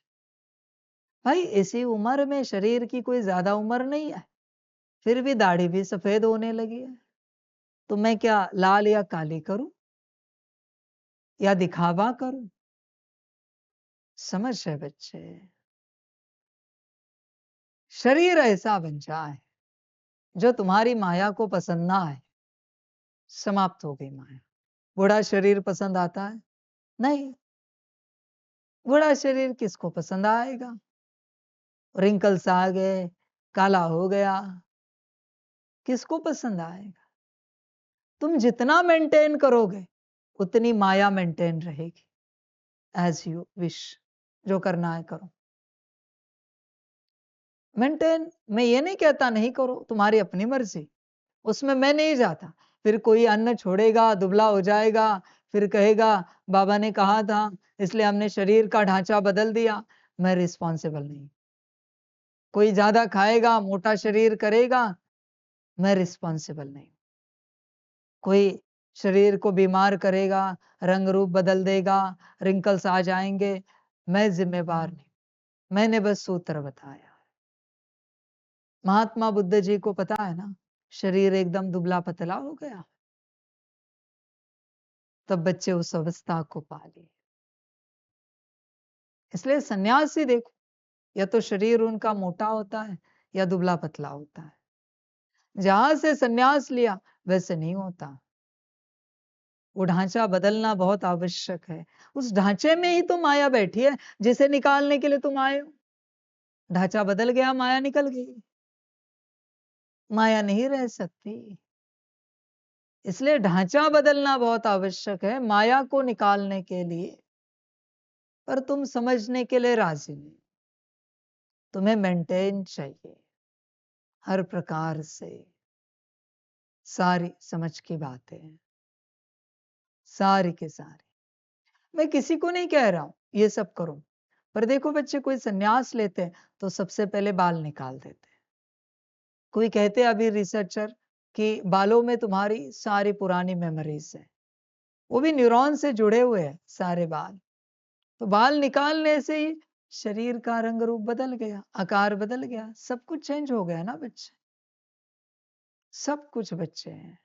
भाई इसी उम्र में शरीर की कोई ज्यादा उम्र नहीं है, फिर भी दाढ़ी भी सफेद होने लगी है। तो मैं क्या लाल या काली करूं या दिखावा करूं? समझ है बच्चे? शरीर ऐसा बन जाए जो तुम्हारी माया को पसंद ना आए, समाप्त हो गई माया। बूढ़ा शरीर पसंद आता है? नहीं। बूढ़ा शरीर किसको पसंद आएगा? रिंकल्स आ गए, काला हो गया, किसको पसंद आएगा? तुम जितना मेंटेन करोगे उतनी माया मेंटेन रहेगी। एज यू विश, जो करना है करो। मेंटेन मैं ये नहीं कहता नहीं करो, तुम्हारी अपनी मर्जी, उसमें मैं नहीं जाता। फिर कोई अन्न छोड़ेगा, दुबला हो जाएगा, फिर कहेगा बाबा ने कहा था इसलिए हमने शरीर का ढांचा बदल दिया। मैं रिस्पॉन्सिबल नहीं। कोई ज्यादा खाएगा, मोटा शरीर करेगा, मैं रिस्पॉन्सिबल नहीं। कोई शरीर को बीमार करेगा, रंग रूप बदल देगा, रिंकल्स आ जाएंगे, मैं जिम्मेवार नहीं। मैंने बस सूत्र बताया। महात्मा बुद्ध जी को पता है ना, शरीर एकदम दुबला पतला हो गया, तब बच्चे उस अवस्था को पा लिए। इसलिए सन्यासी देखो, या तो शरीर उनका मोटा होता है या दुबला पतला होता है। जहां से सन्यास लिया वैसे नहीं होता। वो ढांचा बदलना बहुत आवश्यक है। उस ढांचे में ही तो माया बैठी है जिसे निकालने के लिए तुम आए हो। ढांचा बदल गया, माया निकल गई। माया नहीं रह सकती। इसलिए ढांचा बदलना बहुत आवश्यक है माया को निकालने के लिए। पर तुम समझने के लिए राजी नहीं। तुम्हें मेंटेन चाहिए हर प्रकार से। सारी समझ की बातें हैं, सारी के सारी। मैं किसी को नहीं कह रहा हूं ये सब करो, पर देखो बच्चे, कोई सन्यास लेते हैं तो सबसे पहले बाल निकाल देते हैं। कोई कहते हैं अभी रिसर्चर कि बालों में तुम्हारी सारी पुरानी मेमोरीज है, वो भी न्यूरॉन से जुड़े हुए हैं सारे बाल। तो बाल निकालने से ही शरीर का रंग रूप बदल गया, आकार बदल गया, सब कुछ चेंज हो गया ना बच्चे। सब कुछ बच्चे हैं,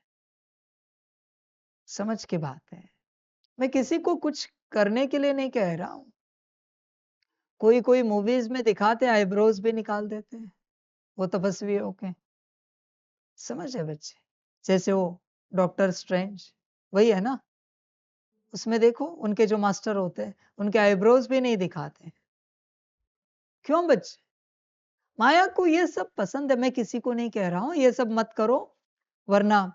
समझ की बात है। मैं किसी को कुछ करने के लिए नहीं कह रहा हूं। कोई कोई मूवीज में दिखाते हैं आईब्रोज भी निकाल देते हैं, वो तपस्वी होके। समझ है बच्चे? जैसे वो डॉक्टर स्ट्रेंज, वही है ना। उसमें देखो उनके जो मास्टर होते हैं उनके आईब्रोज भी नहीं दिखाते। क्यों बच्चे? माया को ये सब पसंद है। मैं किसी को नहीं कह रहा हूं ये सब मत करो, वरना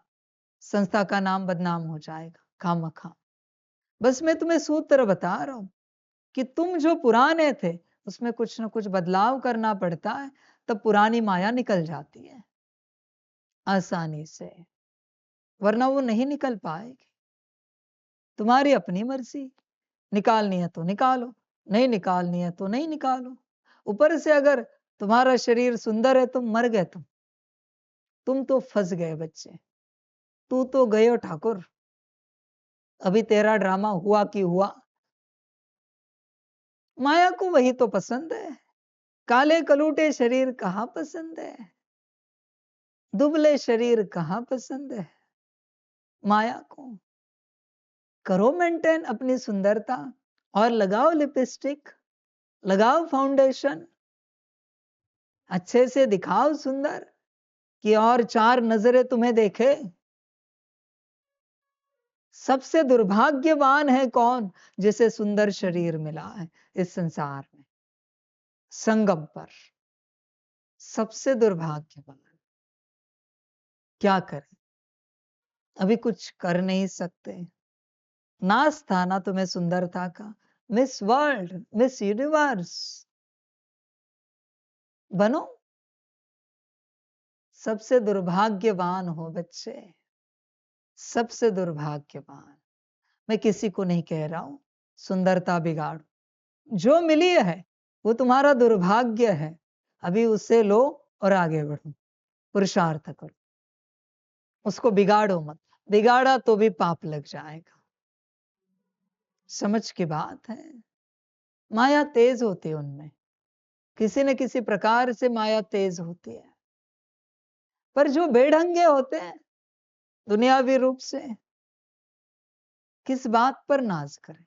संस्था का नाम बदनाम हो जाएगा खामखा। बस मैं तुम्हें सूत्र बता रहा हूं कि तुम जो पुराने थे उसमें कुछ ना कुछ बदलाव करना पड़ता है, तब पुरानी माया निकल जाती है आसानी से, वरना वो नहीं निकल पाएगी। तुम्हारी अपनी मर्जी, निकालनी है तो निकालो, नहीं निकालनी है तो नहीं निकालो। ऊपर से अगर तुम्हारा शरीर सुंदर है, तुम मर गए, तुम तो फंस गए बच्चे। तू तो गयो ठाकुर, अभी तेरा ड्रामा हुआ कि हुआ। माया को वही तो पसंद है। काले कलूटे शरीर कहाँ पसंद है? दुबले शरीर कहाँ पसंद है माया को। करो मेंटेन अपनी सुंदरता और लगाओ लिपस्टिक, लगाओ फाउंडेशन, अच्छे से दिखाओ सुंदर कि और चार नजरें तुम्हें देखे। सबसे दुर्भाग्यवान है कौन, जिसे सुंदर शरीर मिला है इस संसार में, संगम पर। सबसे दुर्भाग्यवान। क्या करें, अभी कुछ कर नहीं सकते। नाश था ना तुम्हें सुंदरता का। मिस वर्ल्ड, मिस यूनिवर्स बनो। सबसे दुर्भाग्यवान हो बच्चे, सबसे दुर्भाग्यवान। मैं किसी को नहीं कह रहा हूं सुंदरता बिगाड़ो। जो मिली है वो तुम्हारा दुर्भाग्य है, अभी उसे लो और आगे बढ़ो, पुरुषार्थ करो, उसको बिगाड़ो मत। बिगाड़ा तो भी पाप लग जाएगा। समझ की बात है। माया तेज होती है उनमें, किसी न किसी प्रकार से माया तेज होती है। पर जो बेढंगे होते हैं दुनियावी रूप से, किस बात पर नाज करें।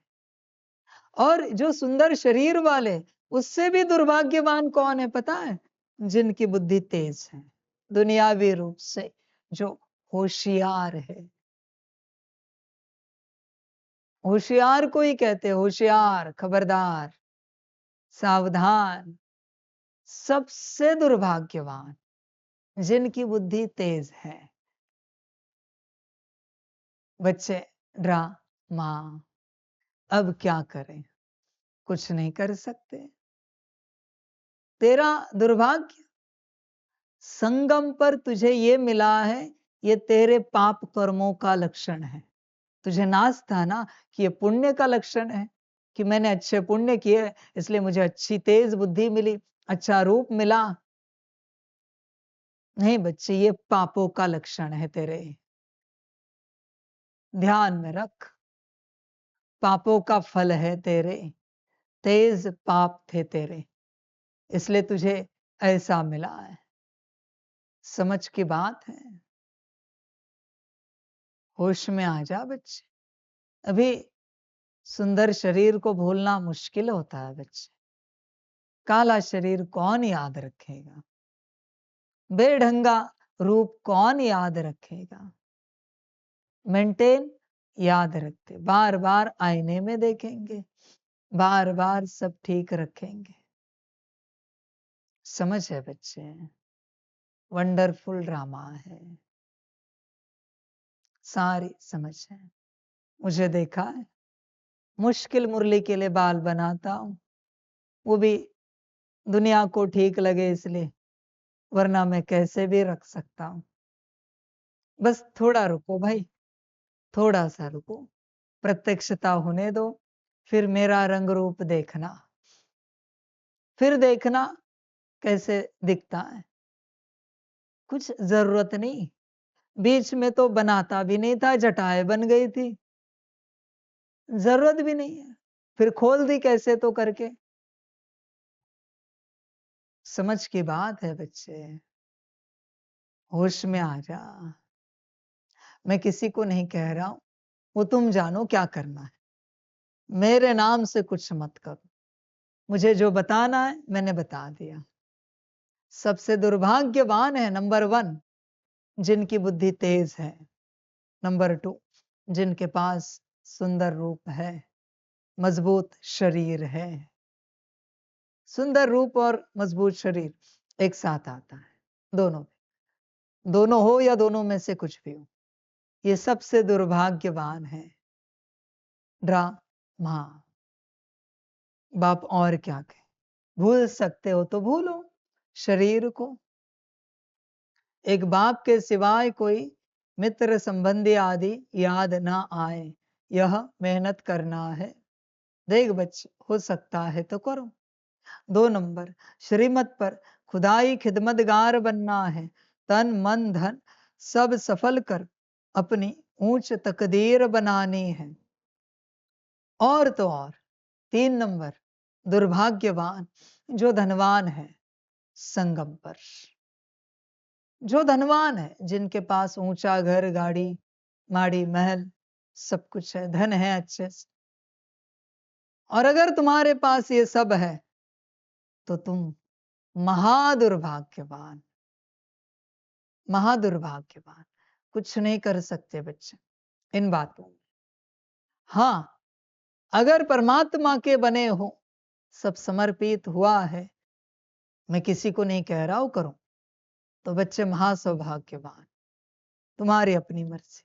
और जो सुंदर शरीर वाले, उससे भी दुर्भाग्यवान कौन है पता है? जिनकी बुद्धि तेज है दुनियावी रूप से, जो होशियार है। होशियार को ही कहते हैं होशियार, खबरदार, सावधान। सबसे दुर्भाग्यवान जिनकी बुद्धि तेज है। बच्चे ड्रामा, अब क्या करें, कुछ नहीं कर सकते। तेरा दुर्भाग्य, संगम पर तुझे ये मिला है, ये तेरे पाप कर्मों का लक्षण है। तुझे नाश था ना कि ये पुण्य का लक्षण है, कि मैंने अच्छे पुण्य किए इसलिए मुझे अच्छी तेज बुद्धि मिली, अच्छा रूप मिला। नहीं बच्चे, ये पापों का लक्षण है तेरे, ध्यान में रख। पापों का फल है तेरे, तेज पाप थे तेरे, इसलिए तुझे ऐसा मिला है। समझ की बात है। होश में आ जा बच्चे। अभी सुंदर शरीर को भूलना मुश्किल होता है बच्चे। काला शरीर कौन याद रखेगा, बेढंगा रूप कौन याद रखेगा। मेंटेन याद रखते, बार बार आईने में देखेंगे, बार बार सब ठीक रखेंगे। समझ है बच्चे, वंडरफुल ड्रामा है, सारी समझ है। मुझे देखा है, मुश्किल मुरली के लिए बाल बनाता हूं, वो भी दुनिया को ठीक लगे इसलिए, वरना मैं कैसे भी रख सकता हूं। बस थोड़ा रुको भाई, थोड़ा सा रुको, प्रत्यक्षता होने दो, फिर मेरा रंग रूप देखना, फिर देखना कैसे दिखता है। कुछ जरूरत नहीं, बीच में तो बनाता भी नहीं था, जटाएं बन गई थी, जरूरत भी नहीं है, फिर खोल दी कैसे तो करके। समझ की बात है बच्चे, होश में आ जा। मैं किसी को नहीं कह रहा हूं, वो तुम जानो क्या करना है। मेरे नाम से कुछ मत करो, मुझे जो बताना है मैंने बता दिया। सबसे दुर्भाग्यवान है नंबर 1, जिनकी बुद्धि तेज है। नंबर 2, जिनके पास सुंदर रूप है, मजबूत शरीर है। सुंदर रूप और मजबूत शरीर एक साथ आता है, दोनों दोनों हो या दोनों में से कुछ भी हो, ये सबसे दुर्भाग्यवान है। ड्रामा, बाप और क्या कहे। भूल सकते हो तो भूलो शरीर को। एक बाप के सिवाय कोई मित्र संबंधी आदि याद ना आए, यह मेहनत करना है। देख बच्चे, हो सकता है तो करो। 2 नंबर, श्रीमत पर खुदाई खिदमतगार बनना है। तन मन धन सब सफल कर अपनी ऊंच तकदीर बनानी है। और तो और 3 नंबर, दुर्भाग्यवान जो धनवान है संगम पर। जो धनवान है, जिनके पास ऊंचा घर, गाड़ी, माड़ी, महल, सब कुछ है, धन है अच्छे से, और अगर तुम्हारे पास ये सब है तो तुम महादुर्भाग्यवान, महादुर्भाग्यवान, कुछ नहीं कर सकते बच्चे इन बातों में। हाँ, अगर परमात्मा के बने हो, सब समर्पित हुआ है, मैं किसी को नहीं कह रहा हूं करो, तो बच्चे महासौभाग्यवान, तुम्हारी अपनी मर्जी,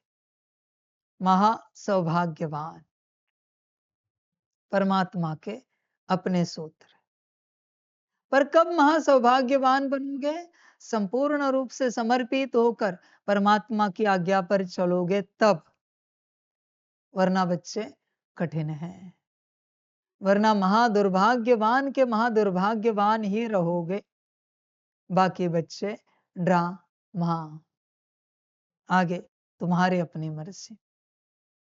महासौभाग्यवान, परमात्मा के अपने सूत्र। पर कब महासौभाग्यवान बनोगे? संपूर्ण रूप से समर्पित होकर परमात्मा की आज्ञा पर चलोगे तब, वरना बच्चे कठिन है, वरना महादुर्भाग्यवान के महादुर्भाग्यवान ही रहोगे। बाकी बच्चे ड्रामा, आगे तुम्हारी अपनी मर्जी,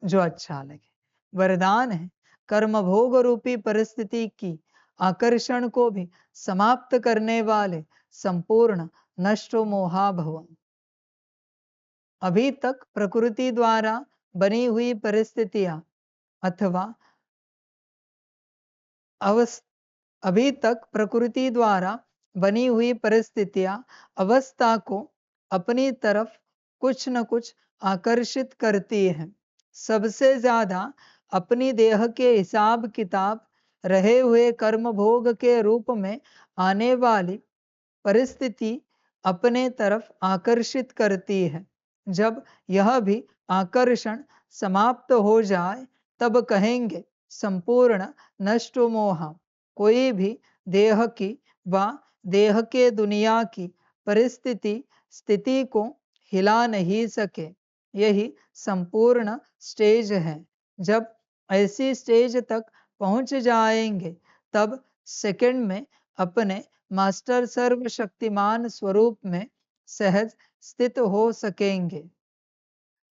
जो अच्छा लगे। वरदान है, कर्म भोग रूपी परिस्थिति की आकर्षण को भी समाप्त करने वाले संपूर्ण नष्टो मोहा भव। अभी तक प्रकृति द्वारा बनी हुई परिस्थितियां अथवा अभी तक प्रकृति द्वारा बनी हुई परिस्थितियां अवस्था को अपनी तरफ कुछ न कुछ आकर्षित करती हैं। सबसे ज्यादा अपनी देह के हिसाब किताब रहे हुए कर्म भोग के रूप में आने वाली परिस्थिति अपने तरफ आकर्षित करती है। जब यह भी आकर्षण समाप्त हो जाए तब कहेंगे संपूर्ण नष्टो मोह। कोई भी देह की व देह के दुनिया की परिस्थिति स्थिति को हिला नहीं सके। यही संपूर्ण स्टेज है। जब ऐसी स्टेज तक पहुंच जाएंगे तब सेकंड में अपने मास्टर सर्वशक्तिमान स्वरूप में सहज स्थित हो सकेंगे।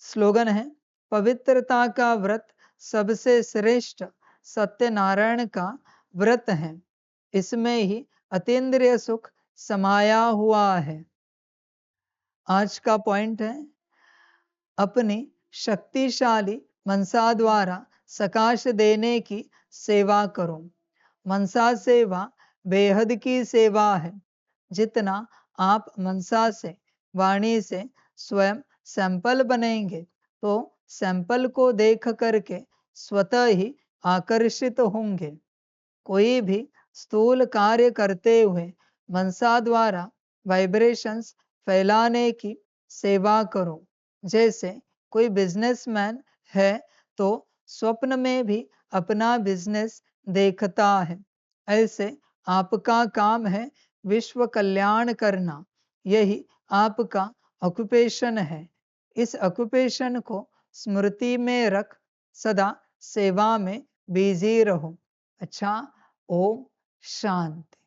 स्लोगन है, पवित्रता का व्रत सबसे श्रेष्ठ सत्यनारायण का व्रत है। इसमें ही अतीन्द्रिय सुख समाया हुआ है। आज का पॉइंट है, अपनी शक्तिशाली मनसा द्वारा सकाश देने की सेवा करो। मनसा सेवा बेहद की सेवा है। जितना आप मनसा से, वाणी से स्वयं सैंपल बनेंगे तो सैंपल को देख करके स्वतः ही आकर्षित होंगे। कोई भी स्थूल कार्य करते हुए मनसा द्वारा वाइब्रेशंस फैलाने की सेवा करो। जैसे कोई बिजनेसमैन है तो स्वप्न में भी अपना बिजनेस देखता है, ऐसे आपका काम है विश्व कल्याण करना। यही आपका ऑक्यूपेशन है। इस ऑक्यूपेशन को स्मृति में रख सदा सेवा में बिजी रहो। अच्छा, ओम शांति।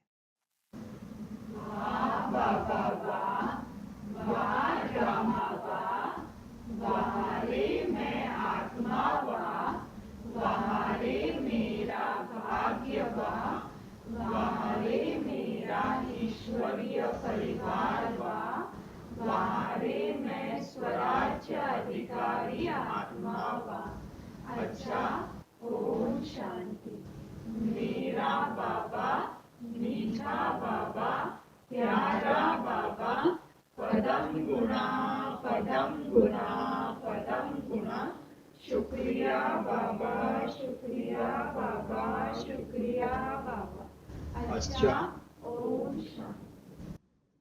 अच्छा,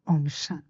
ओम शांति।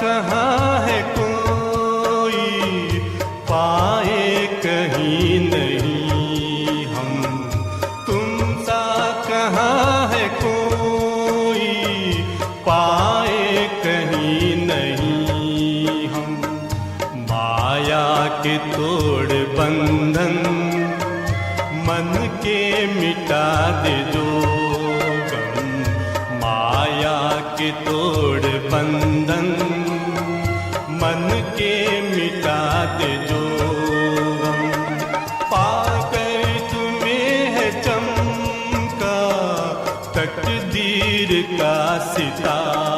कहाँ है कोई पाए कहीं नहीं हम, तुम सा कहाँ है कोई पाए कहीं नहीं हम। माया के तोड़ बंधन मन के मिटा दे जो गम, माया के तोड़ बंधन मन के मिटा दे जो गम। पाकर तुम्हें है चमका तकदीर का सितारा,